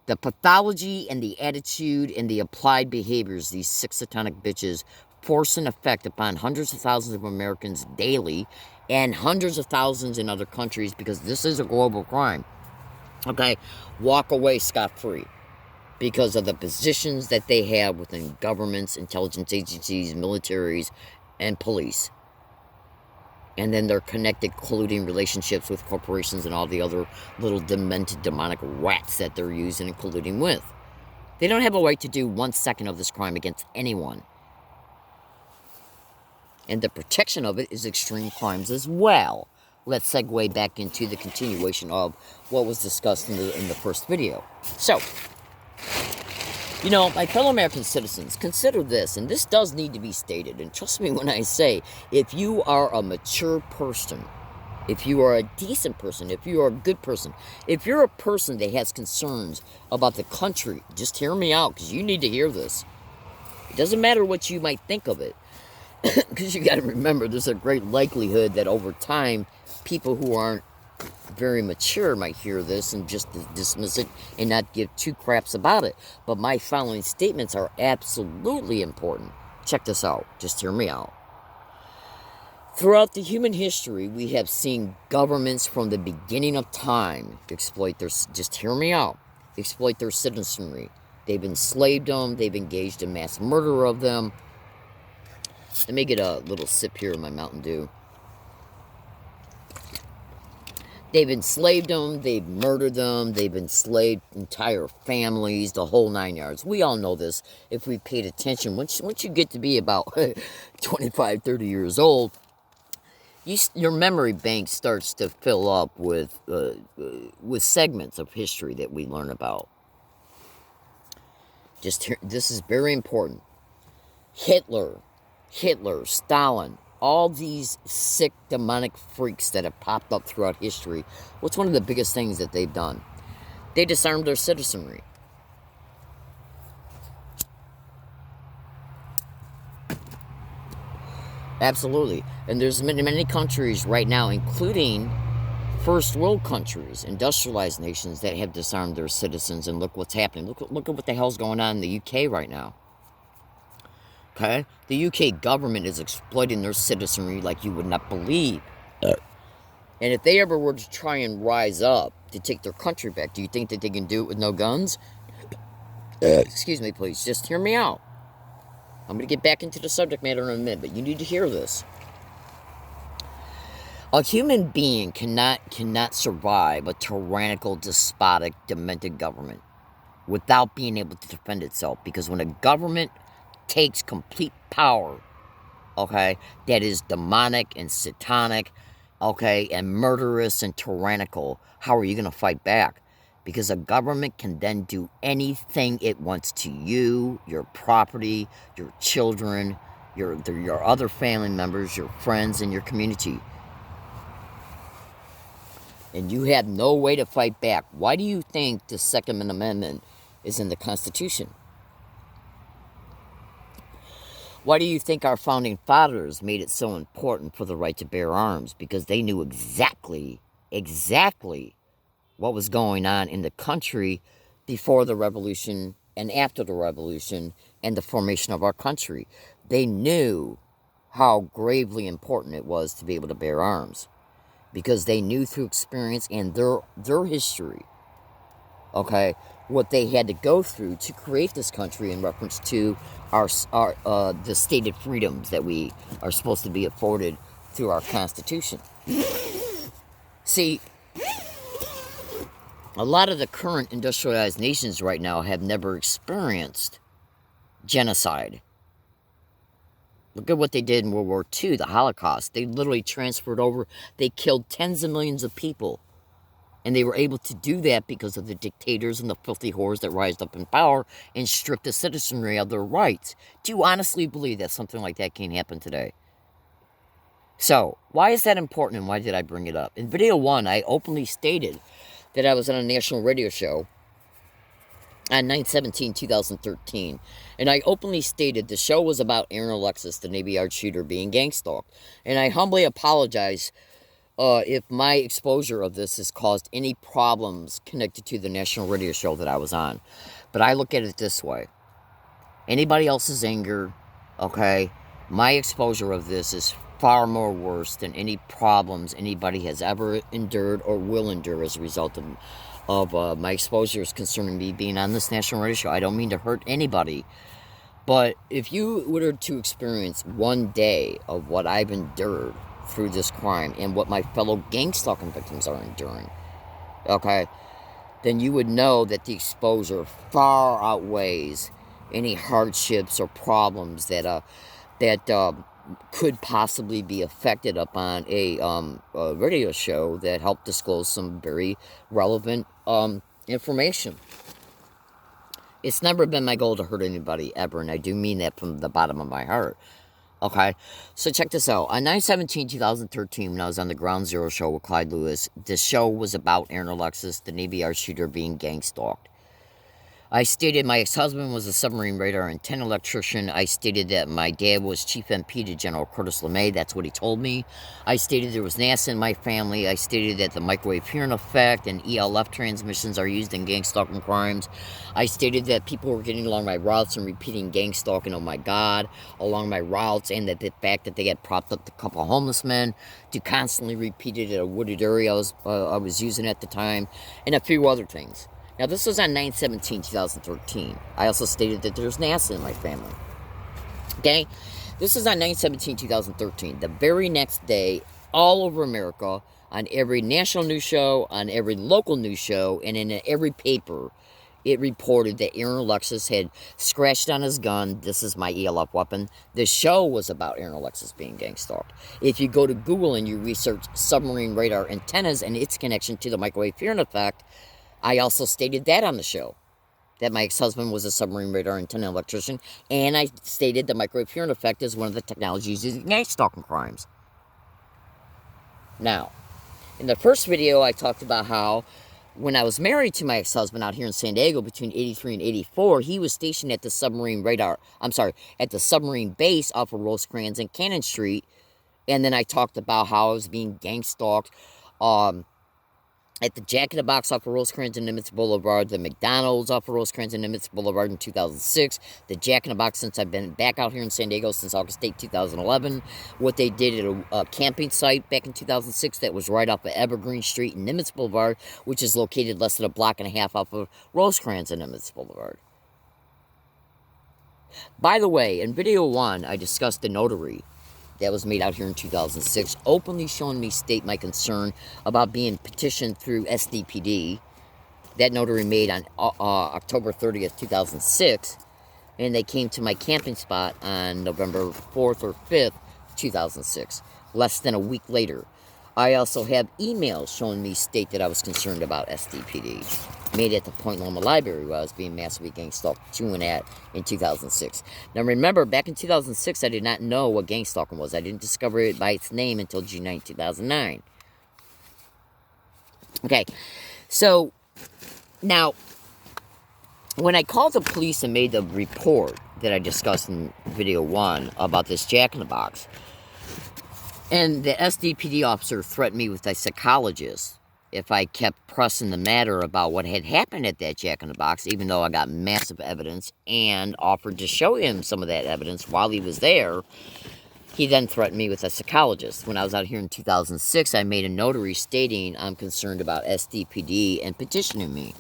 The pathology and the attitude and the applied behaviors these 6 satanic bitches force an effect upon hundreds of thousands of Americans daily and hundreds of thousands in other countries, because this is a global crime. Okay, walk away scot-free because of the positions that they have within governments, intelligence agencies, militaries, and police. And then they're connected, colluding relationships with corporations and all the other little demented, demonic rats that they're using and colluding with. They don't have a right to do 1 second of this crime against anyone. And the protection of it is extreme crimes as well. Let's segue back into the continuation of what was discussed in the first video. So, you know, my fellow American citizens, consider this, and this does need to be stated, and trust me when I say, if you are a mature person, if you are a decent person, if you are a good person, if you're a person that has concerns about the country, just hear me out, because you need to hear this. It doesn't matter what you might think of it, because you got to remember, there's a great likelihood that over time, people who aren't very mature might hear this and just dismiss it and not give two craps about it. But my following statements are absolutely important. Check this out. Just hear me out. Throughout the human history, we have seen governments from the beginning of time exploit their, just hear me out, exploit their citizenry. They've enslaved them. They've engaged in mass murder of them. Let me get a little sip here of my Mountain Dew. They've enslaved them, they've murdered them, they've enslaved entire families, the whole 9 yards. We all know this if we paid attention. Once you get to be about 25, 30 years old, your memory bank starts to fill up with segments of history that we learn about. This is very important. Hitler, Stalin, all these sick, demonic freaks that have popped up throughout history, what's one of the biggest things that they've done? They disarmed their citizenry. Absolutely. And there's many countries right now, including first world countries, industrialized nations, that have disarmed their citizens. And look what's happening. Look at what the hell's going on in the UK right now. Okay? The UK government is exploiting their citizenry like you would not believe. And if they ever were to try and rise up to take their country back, do you think that they can do it with no guns? Excuse me, please. Just hear me out. I'm going to get back into the subject matter in a minute, but you need to hear this. A human being cannot survive a tyrannical, despotic, demented government without being able to defend itself. Because when a government takes complete power, okay, that is demonic and satanic, okay, and murderous and tyrannical, how are you going to fight back? Because a government can then do anything it wants to you, your property, your children, your other family members, your friends, and your community. And you have no way to fight back. Why do you think the Second Amendment is in the Constitution? Why do you think our founding fathers made it so important for the right to bear arms? Because they knew exactly what was going on in the country before the revolution and after the revolution and the formation of our country. They knew how gravely important it was to be able to bear arms, because they knew through experience and their history, okay, what they had to go through to create this country in reference to our the stated freedoms that we are supposed to be afforded through our Constitution. See, a lot of the current industrialized nations right now have never experienced genocide. Look at what they did in World War II, the Holocaust. They literally transferred over, they killed tens of millions of people. And they were able to do that because of the dictators and the filthy whores that rised up in power and stripped the citizenry of their rights. Do you honestly believe that something like that can happen today? So, why is that important and why did I bring it up? In video 1, I openly stated that I was on a national radio show on 9/17/2013, and I openly stated the show was about Aaron Alexis, the Navy Yard shooter, being gang stalked. And I humbly apologize if my exposure of this has caused any problems connected to the national radio show that I was on. But I look at it this way. Anybody else's anger, okay, my exposure of this is far more worse than any problems anybody has ever endured or will endure as a result of my exposures concerning me being on this national radio show. I don't mean to hurt anybody, but if you were to experience one day of what I've endured through this crime and what my fellow gang stalking victims are enduring, okay, then you would know that the exposure far outweighs any hardships or problems that could possibly be affected upon a radio show that helped disclose some very relevant information. It's never been my goal to hurt anybody ever, and I do mean that from the bottom of my heart. Okay, so check this out. On 9/17/2013, when I was on the Ground Zero show with Clyde Lewis, the show was about Aaron Alexis, the Navy Yard shooter, being gang stalked. I stated my ex-husband was a submarine radar antenna electrician. I stated that my dad was Chief MP to General Curtis LeMay. That's what he told me. I stated there was NASA in my family. I stated that the microwave hearing effect and ELF transmissions are used in gang stalking crimes. I stated that people were getting along my routes and repeating gang stalking, oh my God, along my routes, and that the fact that they had propped up a couple of homeless men to constantly repeat it at a wooded area I was using at the time, and a few other things. Now, this was on 9/17/2013. I also stated that there's NASA in my family. Okay? This is on 9/17/2013. The very next day, all over America, on every national news show, on every local news show, and in every paper, it reported that Aaron Alexis had scratched on his gun. This is my ELF weapon. The show was about Aaron Alexis being gang stalked. If you go to Google and you research submarine radar antennas and its connection to the microwave hearing effect, I also stated that on the show, that my ex-husband was a submarine radar antenna electrician, and I stated the microwave hearing effect is one of the technologies used in gang stalking crimes. Now, in the first video, I talked about how when I was married to my ex-husband out here in San Diego between 83 and 84, he was stationed at the submarine base off of Rosecrans and Cannon Street, and then I talked about how I was being gang stalked, at the Jack in the Box off of Rosecrans and Nimitz Boulevard, the McDonald's off of Rosecrans and Nimitz Boulevard in 2006, the Jack in the Box since I've been back out here in San Diego since August 8, 2011, what they did at a camping site back in 2006 that was right off of Evergreen Street and Nimitz Boulevard, which is located less than a block and a half off of Rosecrans and Nimitz Boulevard. By the way, in video 1, I discussed the notary that was made out here in 2006, openly showing me state my concern about being petitioned through SDPD. That notary made on October 30th, 2006, and they came to my camping spot on November 4th or 5th, 2006, less than a week later. I also have emails showing me state that I was concerned about SDPD, made at the Point Loma Library where I was being massively gang stalked to and at in 2006. Now remember, back in 2006, I did not know what gang stalking was. I didn't discover it by its name until June 9, 2009. Okay, so now, when I called the police and made the report that I discussed in video 1 about this Jack in the Box, and the SDPD officer threatened me with a psychologist if I kept pressing the matter about what had happened at that Jack in the Box, even though I got massive evidence and offered to show him some of that evidence while he was there. He then threatened me with a psychologist. When I was out here in 2006, I made a notary stating I'm concerned about SDPD and petitioning me.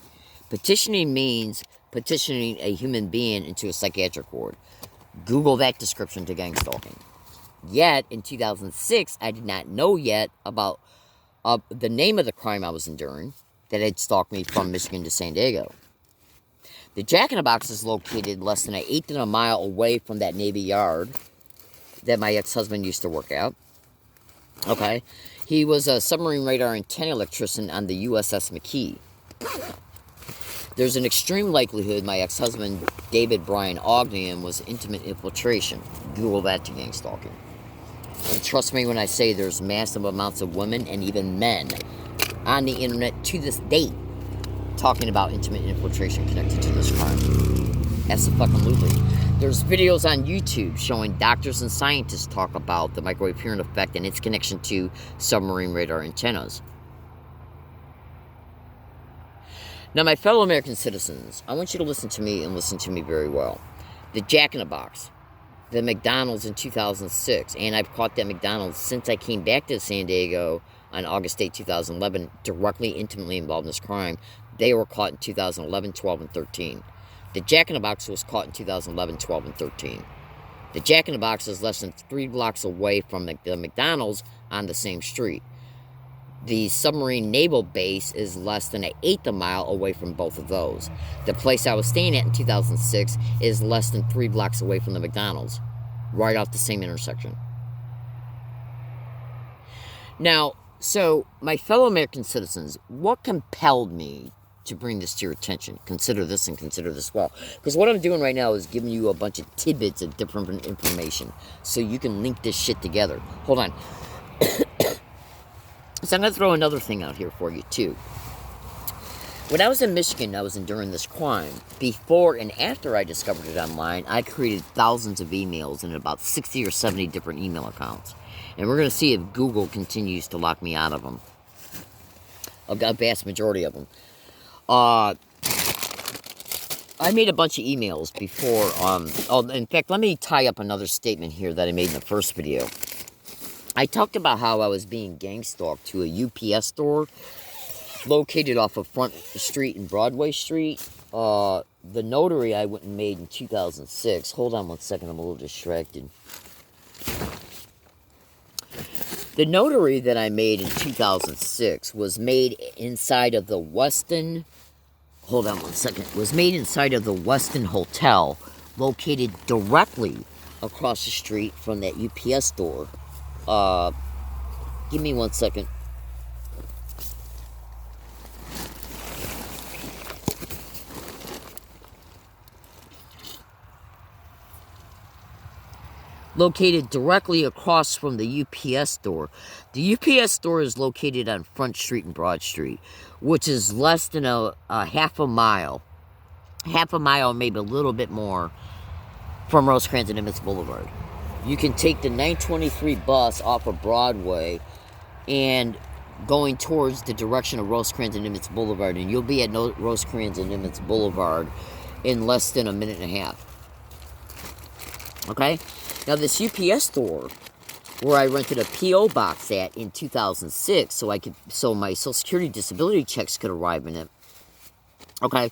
Petitioning means petitioning a human being into a psychiatric ward. Google that description to gang stalking. Yet, in 2006, I did not know yet about the name of the crime I was enduring that had stalked me from Michigan to San Diego. The Jack in the Box is located less than an eighth of a mile away from that Navy Yard that my ex-husband used to work at. Okay. He was a submarine radar antenna electrician on the USS McKee. There's an extreme likelihood my ex-husband, David Brian Ogden, was intimate infiltration. Google that to gang stalking. And trust me when I say there's massive amounts of women and even men on the internet to this date talking about intimate infiltration connected to this crime. Absolutely. There's videos on YouTube showing doctors and scientists talk about the microwave hearing effect and its connection to submarine radar antennas. Now, my fellow American citizens, I want you to listen to me and listen to me very well. The Jack in the Box, the McDonald's in 2006, and I've caught that McDonald's since I came back to San Diego on August 8, 2011, directly, intimately involved in this crime. They were caught in 2011, 12, and 13. The Jack in the Box was caught in 2011, 12, and 13. The Jack in the Box is less than 3 blocks away from the McDonald's on the same street. The submarine naval base is less than an eighth of a mile away from both of those. The place I was staying at in 2006 is less than 3 blocks away from the McDonald's, right off the same intersection. Now, so my fellow American citizens, what compelled me to bring this to your attention? Consider this and consider this well. Because what I'm doing right now is giving you a bunch of tidbits of different information so you can link this shit together. Hold on. So I'm going to throw another thing out here for you, too. When I was in Michigan, I was enduring this crime. Before and after I discovered it online, I created thousands of emails and about 60 or 70 different email accounts. And we're going to see if Google continues to lock me out of them. A vast majority of them. I made a bunch of emails before. In fact, let me tie up another statement here that I made in the first video. I talked about how I was being gang stalked to a UPS store located off of Front Street and Broadway Street. The notary I went and made in 2006. Hold on one second, I'm a little distracted. The notary that I made in 2006 was made inside of the Westin. Hold on one second. Was made inside of the Westin Hotel, located directly across the street from that UPS store. Give me 1 second. Located directly across from the UPS store. The UPS store is located on Front Street and Broad Street, which is less than a half a mile. Half a mile, maybe a little bit more, from Rosecrans and Nimitz Boulevard. You can take the 923 bus off of Broadway and going towards the direction of Rosecrans and Nimitz Boulevard, and you'll be at Rosecrans and Nimitz Boulevard in less than a minute and a half. Okay? Now, this UPS store, where I rented a P.O. box at in 2006, so my Social Security disability checks could arrive in it, okay,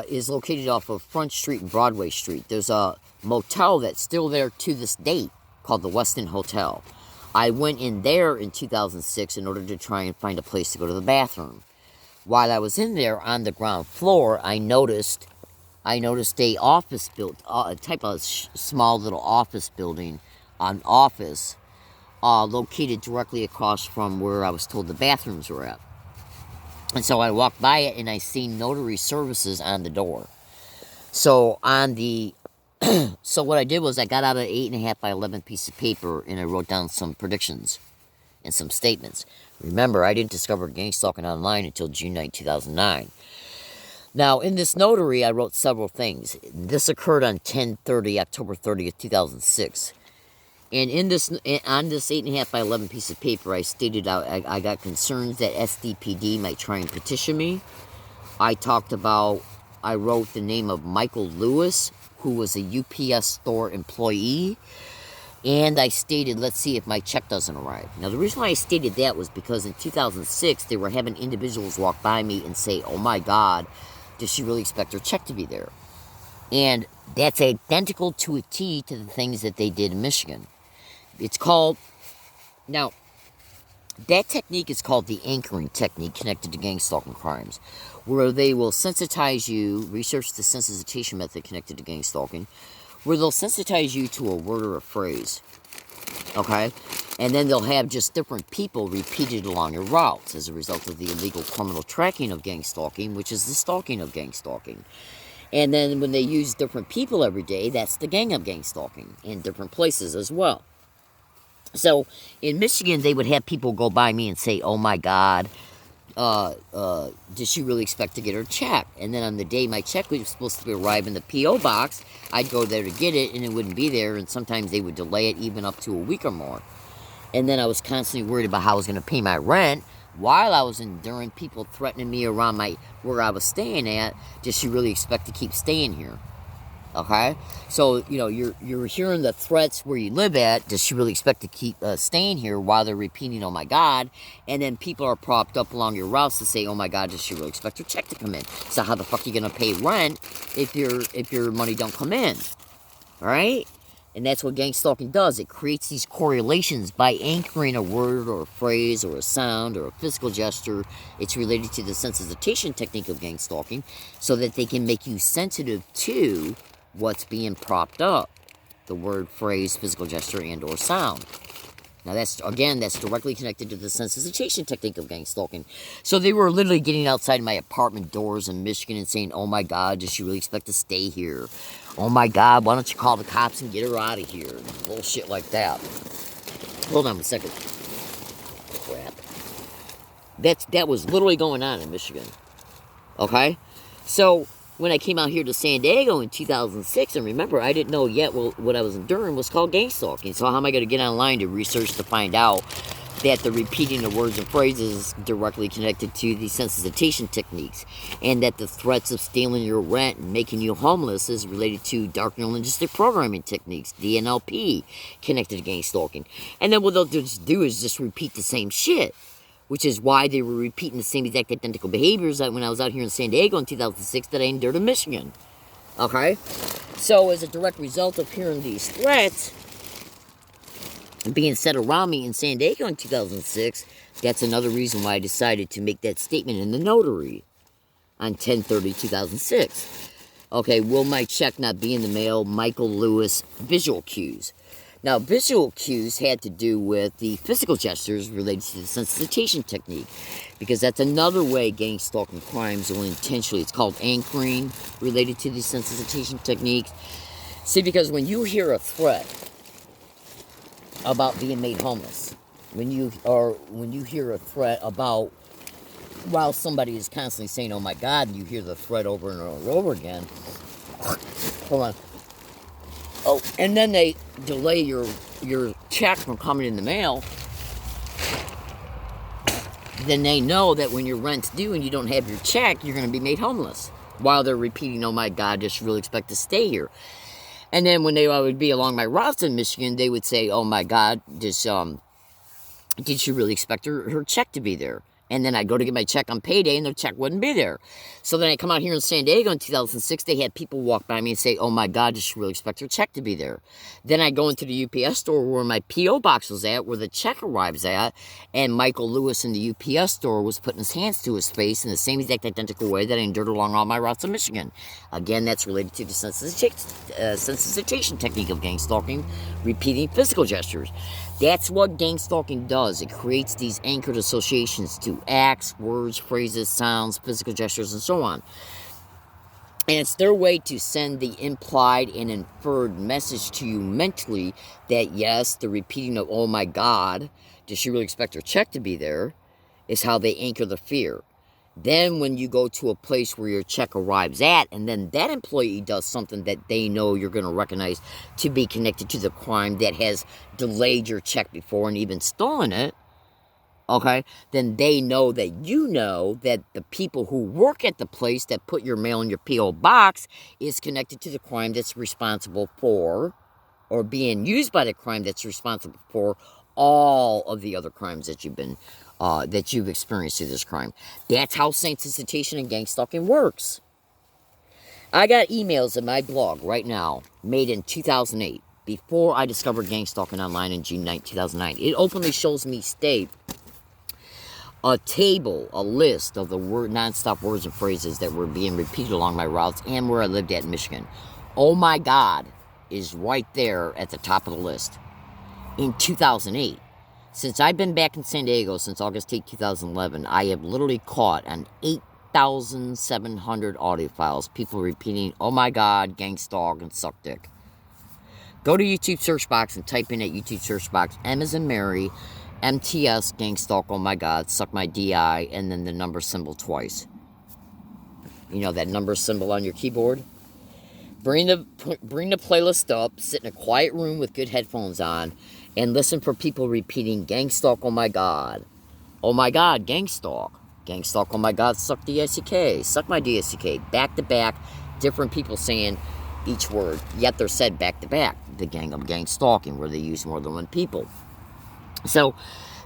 is located off of Front Street and Broadway Street. There's a motel that's still there to this date called the Westin Hotel. I went in there in 2006 in order to try and find a place to go to the bathroom. While I was in there on the ground floor, I noticed a office a type of small little office building, an office located directly across from where I was told the bathrooms were at. And so I walked by it and I seen notary services on the door. So so what I did was I got out an 8.5 by 11 piece of paper and I wrote down some predictions and some statements. Remember, I didn't discover gang stalking online until June 9, 2009. Now, in this notary, I wrote several things. This occurred on October 30th, 2006. And in this, on this 8.5 by 11 piece of paper, I stated I got concerns that SDPD might try and petition me. I wrote the name of Michael Lewis, who was a UPS store employee. And I stated, let's see if my check doesn't arrive. Now, the reason why I stated that was because in 2006, they were having individuals walk by me and say, oh my God, does she really expect her check to be there? And that's identical to a T to the things that they did in Michigan. It's called, now, that technique is called the anchoring technique connected to gang stalking crimes, where they will sensitize you, research the sensitization method connected to gang stalking, where they'll sensitize you to a word or a phrase, okay? And then they'll have just different people repeated along your routes as a result of the illegal criminal tracking of gang stalking, which is the stalking of gang stalking. And then when they use different people every day, that's the gang of gang stalking in different places as well. So in Michigan, they would have people go by me and say, oh my God, did she really expect to get her check? And then on the day my check was supposed to arrive in the P.O. box, I'd go there to get it and it wouldn't be there. And sometimes they would delay it even up to a week or more. And then I was constantly worried about how I was going to pay my rent while I was enduring people threatening me around where I was staying at. Did she really expect to keep staying here? Okay, so you're hearing the threats where you live at. Does she really expect to keep staying here while they're repeating, "Oh my God," and then people are propped up along your routes to say, "Oh my God, does she really expect her check to come in?" So how the fuck are you gonna pay rent if your money don't come in? All right, and that's what gang stalking does. It creates these correlations by anchoring a word or a phrase or a sound or a physical gesture. It's related to the sensitization technique of gang stalking, so that they can make you sensitive to what's being propped up, the word, phrase, physical gesture, and or sound. Now that's directly connected to the sensitization technique of gang stalking. So they were literally getting outside my apartment doors in Michigan and saying, "Oh my God, does she really expect to stay here? Oh my God, why don't you call the cops and get her out of here?" Bullshit like that. Hold on a second. Crap. That was literally going on in Michigan. Okay? So when I came out here to San Diego in 2006, and remember, I didn't know yet what I was enduring was called gang stalking. So how am I going to get online to research to find out that the repeating of words and phrases is directly connected to the sensitization techniques, and that the threats of stealing your rent and making you homeless is related to dark neurolinguistic programming techniques, DNLP, connected to gang stalking. And then what they'll just do is just repeat the same shit, which is why they were repeating the same exact identical behaviors that when I was out here in San Diego in 2006 that I endured in Michigan. Okay? So as a direct result of hearing these threats being said around me in San Diego in 2006, that's another reason why I decided to make that statement in the notary on 10/30/2006. Okay, will my check not be in the mail? Michael Lewis visual cues. Now, visual cues had to do with the physical gestures related to the sensitization technique, because that's another way gang stalking crimes will intentionally, it's called anchoring, related to the sensitization techniques. See, because when you hear a threat about being made homeless, when you hear a threat about, while somebody is constantly saying, "Oh my God," and you hear the threat over and over again, hold on. Oh, and then they delay your check from coming in the mail. Then they know that when your rent's due and you don't have your check, you're going to be made homeless. While they're repeating, "Oh my God, does she really expect to stay here?" And then when I would be along my routes in Michigan, they would say, "Oh my God, did she really expect her check to be there?" And then I'd go to get my check on payday, and the check wouldn't be there. So then I come out here in San Diego in 2006. They had people walk by me and say, "Oh my God, does she really expect her check to be there?" Then I go into the UPS store where my P.O. box was at, where the check arrives at, and Michael Lewis in the UPS store was putting his hands to his face in the same exact identical way that I endured along all my routes in Michigan. Again, that's related to the sensitization technique of gang stalking, repeating physical gestures. That's what gang stalking does. It creates these anchored associations to acts, words, phrases, sounds, physical gestures, and so on. And it's their way to send the implied and inferred message to you mentally that, yes, the repeating of, "Oh my God, does she really expect her check to be there?" is how they anchor the fear. Then when you go to a place where your check arrives at, and then that employee does something that they know you're going to recognize to be connected to the crime that has delayed your check before and even stolen it, okay, then they know that you know that the people who work at the place that put your mail in your P.O. box is connected to the crime that's responsible for, or being used by the crime that's responsible for all of the other crimes that you've experienced through this crime. That's how saint solicitation and gang stalking works. I got emails in my blog right now, made in 2008, before I discovered gang stalking online in June 9, 2009. It openly shows me state a table, a list of the non-stop words and phrases that were being repeated along my routes and where I lived at in Michigan. Oh my God is right there at the top of the list. In 2008, since I've been back in San Diego since August 8, 2011, I have literally caught on 8,700 audio files people repeating, oh my God, gang stalk, and suck dick. Go to YouTube search box and type in at YouTube search box, M as in Mary, MTS, gang stalk, oh my God, suck my DI, and then the number symbol twice. You know that number symbol on your keyboard? Bring the playlist up, sit in a quiet room with good headphones on, and listen for people repeating gang stalk, oh my God, gang stalk, oh my God, suck DSCK, suck my DSCK, back to back, different people saying each word, yet they're said back to back, the gang of gang stalking, where they use more than one people. So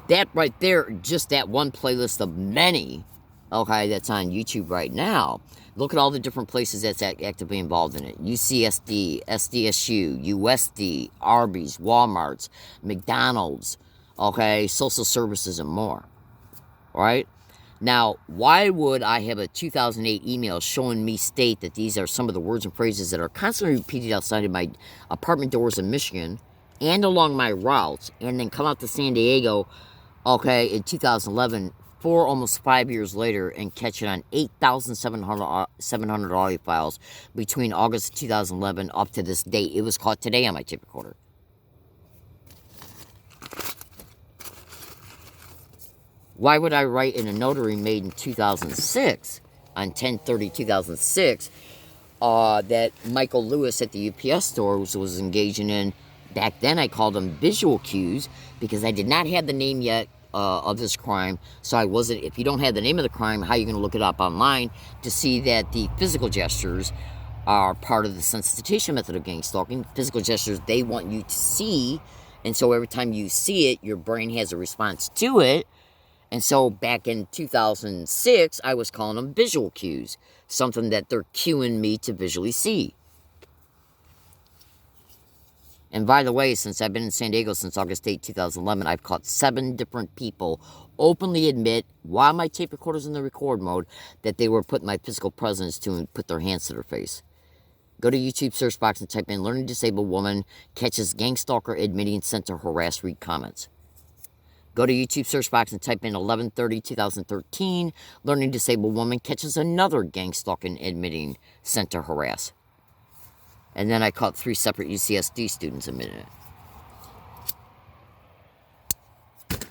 that right there, just that one playlist of many, okay, that's on YouTube right now. Look at all the different places that's actively involved in it. UCSD, SDSU, USD, Arby's, Walmart's, McDonald's, okay, social services and more, right? Now, why would I have a 2008 email showing me state that these are some of the words and phrases that are constantly repeated outside of my apartment doors in Michigan and along my routes, and then come out to San Diego, okay, in 2011, almost 5 years later, and catch it on 8,700 audio files between August 2011 up to this date? It was caught today on my tape recorder. Why would I write in a notary made in 2006, on 10/30/2006, that Michael Lewis at the UPS store was engaging in? Back then, I called them visual cues because I did not have the name yet of this crime. So I wasn't. If you don't have the name of the crime, how are you going to look it up online to see that the physical gestures are part of the sensitization method of gang stalking? Physical gestures they want you to see, and so every time you see it, your brain has a response to it. And so back in 2006, I was calling them visual cues, something that they're cueing me to visually see. And by the way, since I've been in San Diego since August 8, 2011, I've caught 7 different people openly admit, while my tape recorder's in the record mode, that they were putting my physical presence to and put their hands to their face. Go to YouTube search box and type in learning disabled woman catches gang stalker admitting sent to harass, read comments. Go to YouTube search box and type in 11/30/2013 learning disabled woman catches another gang stalking admitting sent to harass. And then I caught 3 separate UCSD students admitting it.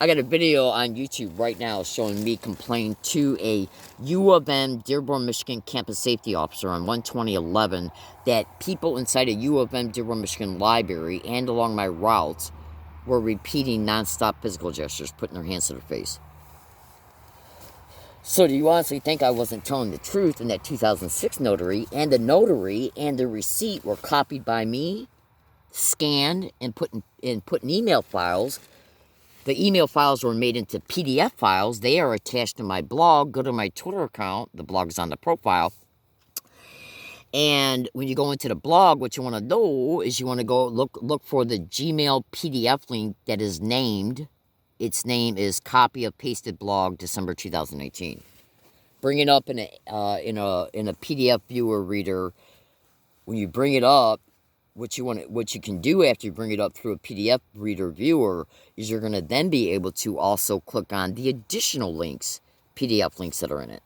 I got a video on YouTube right now showing me complain to a U of M Dearborn, Michigan campus safety officer on 1/20/11 that people inside a U of M Dearborn, Michigan library and along my routes were repeating nonstop physical gestures, putting their hands to their face. So do you honestly think I wasn't telling the truth in that 2006 notary, and the notary and the receipt were copied by me, scanned, and put in email files? The email files were made into PDF files. They are attached to my blog. Go to my Twitter account. The blog is on the profile. And when you go into the blog, what you want to do is you want to go look for the Gmail PDF link that is named. Its name is copy of pasted blog December 2018. Bring it up in a PDF viewer reader. When you bring it up, what you can do after you bring it up through a PDF reader viewer is you're going to then be able to also click on the additional links, PDF links that are in it.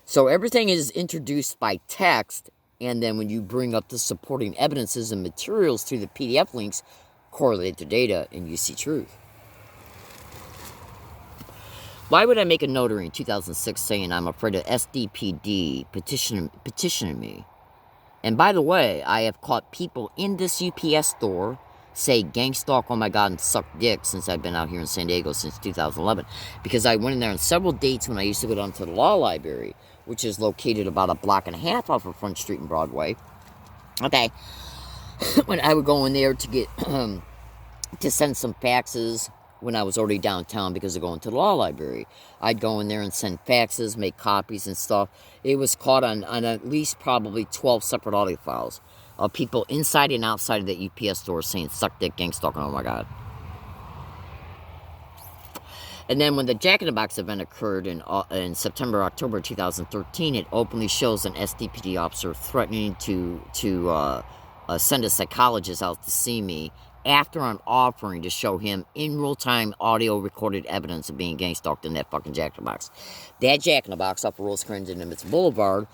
So everything is introduced by text, and then when you bring up the supporting evidences and materials through the PDF links, correlate the data, and you see truth. Why would I make a notary in 2006 saying I'm afraid of SDPD petitioning me? And by the way, I have caught people in this UPS store say gang stalk, oh my God, and suck dick since I've been out here in San Diego since 2011. Because I went in there on several dates when I used to go down to the law library, which is located about a block and a half off of Front Street and Broadway. Okay. When I would go in there to get, to send some faxes when I was already downtown because of going to the law library. I'd go in there and send faxes, make copies and stuff. It was caught on at least probably 12 separate audio files of people inside and outside of the UPS store saying, suck dick, gang stalking, oh my God. And then when the Jack in the Box event occurred in September, October 2013, it openly shows an SDPD officer threatening to send a psychologist out to see me after I'm offering to show him in real-time audio recorded evidence of being gang stalked in that fucking Jack in the Box. That Jack in the Box off of Rosecrans and Nimitz Boulevard,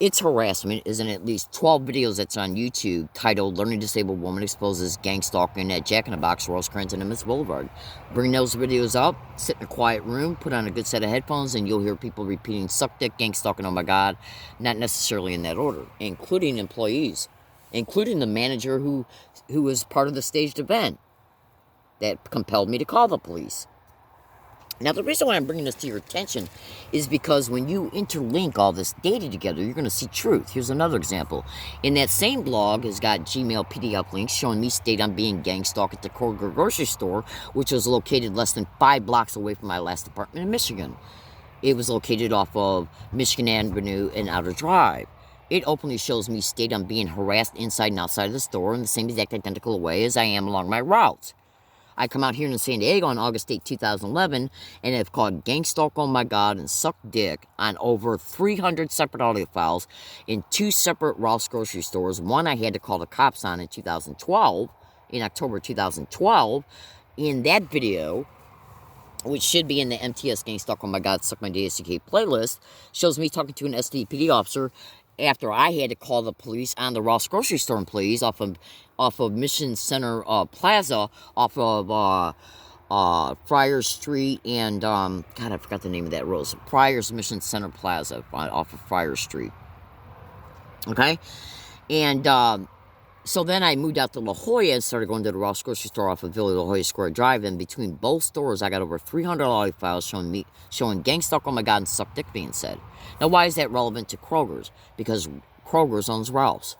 its harassment is in at least 12 videos that's on YouTube titled Learning Disabled Woman Exposes Gang Stalking at Jack in the Box, Rosecrans and Nimitz Boulevard. Bring those videos up, sit in a quiet room, put on a good set of headphones, and you'll hear people repeating suck dick, gang stalking, oh my God, not necessarily in that order, including employees, including the manager who was part of the staged event that compelled me to call the police. Now, the reason why I'm bringing this to your attention is because when you interlink all this data together, you're going to see truth. Here's another example. In that same blog has got Gmail PDF links showing me state I'm being gang stalked at the Kroger grocery store, which was located less than 5 blocks away from my last apartment in Michigan. It was located off of Michigan Avenue and Outer Drive. It openly shows me state I'm being harassed inside and outside of the store in the same exact identical way as I am along my route. I come out here in San Diego on August 8, 2011, and have called gang stalk, oh my God, and suck dick on over 300 separate audio files in 2 separate Ralph's grocery stores. One I had to call the cops on in 2012, in October 2012. In that video, which should be in the MTS Gang Stalk, oh my God, suck my DSCK playlist, shows me talking to an SDPD officer after I had to call the police on the Ross grocery store employees off of Mission Center Plaza, off of Friars Street and, God, I forgot the name of that road. Friars Mission Center Plaza off of Friars Street. Okay? And so then I moved out to La Jolla and started going to the Ross grocery store off of Villa La Jolla Square Drive. And between both stores, I got over 300 audio files showing gang stalk, oh my God, and suck dick being said. Now, why is that relevant to Kroger's? Because Kroger's owns Ralph's.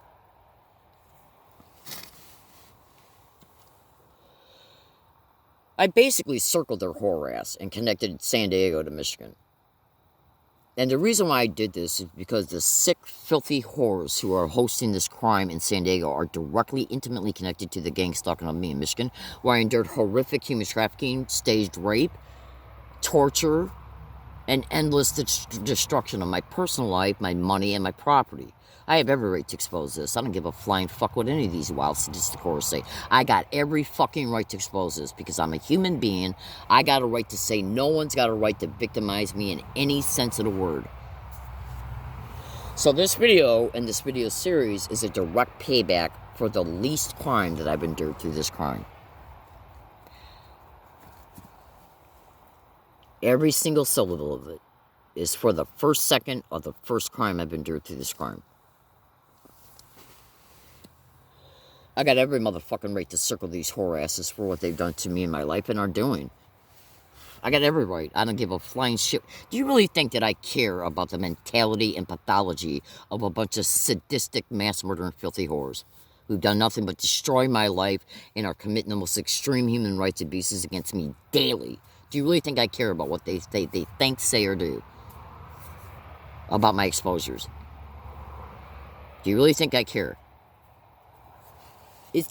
I basically circled their whore ass and connected San Diego to Michigan. And the reason why I did this is because the sick, filthy whores who are hosting this crime in San Diego are directly, intimately connected to the gang stalking of me in Michigan, where I endured horrific human trafficking, staged rape, torture, and endless destruction of my personal life, my money, and my property. I have every right to expose this. I don't give a flying fuck what any of these wild sadistic whores say. I got every fucking right to expose this because I'm a human being. I got a right to say no one's got a right to victimize me in any sense of the word. So this video and this video series is a direct payback for the least crime that I've endured through this crime. Every single syllable of it is for the first second of the first crime I've endured through this crime. I got every motherfucking right to circle these whore asses for what they've done to me in my life and are doing. I got every right. I don't give a flying shit. Do you really think that I care about the mentality and pathology of a bunch of sadistic, mass murdering, filthy whores who've done nothing but destroy my life and are committing the most extreme human rights abuses against me daily? Do you really think I care about what they think, say, or do about my exposures? Do you really think I care?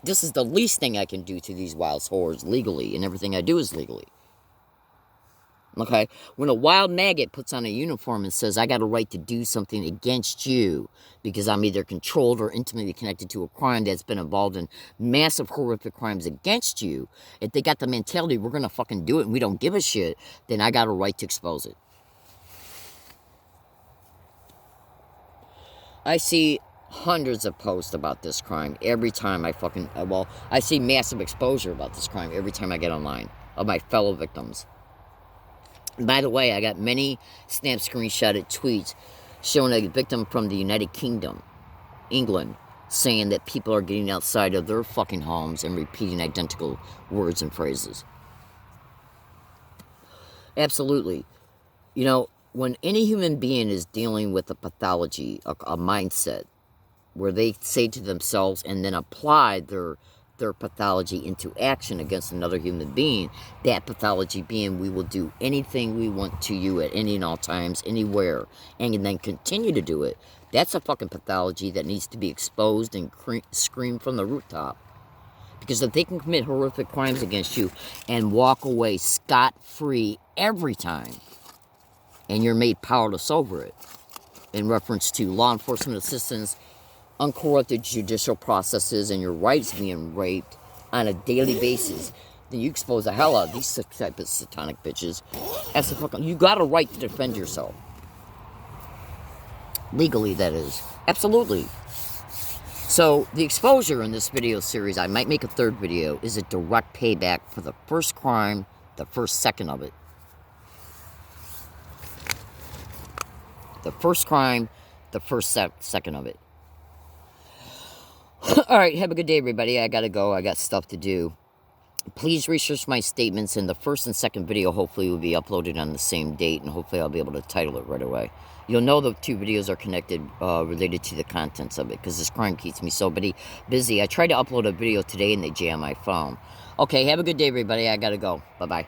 This is the least thing I can do to these wild whores legally, and everything I do is legally. Okay? When a wild maggot puts on a uniform and says, I got a right to do something against you because I'm either controlled or intimately connected to a crime that's been involved in massive, horrific crimes against you, if they got the mentality, we're going to fucking do it and we don't give a shit, then I got a right to expose it. I see hundreds of posts about this crime every time I see massive exposure about this crime every time I get online of my fellow victims. By the way, I got many snap screenshotted tweets showing a victim from the United Kingdom, England, saying that people are getting outside of their fucking homes and repeating identical words and phrases. Absolutely. You know, when any human being is dealing with a pathology, a mindset, where they say to themselves and then apply their pathology into action against another human being, that pathology being, we will do anything we want to you at any and all times, anywhere, and then continue to do it. That's a fucking pathology that needs to be exposed and screamed from the rooftop. Because if they can commit horrific crimes against you and walk away scot-free every time, and you're made powerless over it, in reference to law enforcement assistance, uncorrupted judicial processes, and your rights being raped on a daily basis, then you expose the hell out of these type of satanic bitches. As a fucking, you got a right to defend yourself. Legally, that is. Absolutely. So, the exposure in this video series, I might make a third video, is a direct payback for the first crime, the first second of it. The first crime, the first second of it. Alright, have a good day, everybody. I gotta go. I got stuff to do. Please research my statements, and the first and second video hopefully will be uploaded on the same date, and hopefully I'll be able to title it right away. You'll know the two videos are connected, related to the contents of it, because this crime keeps me so busy. I tried to upload a video today, and they jammed my phone. Okay, have a good day, everybody. I gotta go. Bye-bye.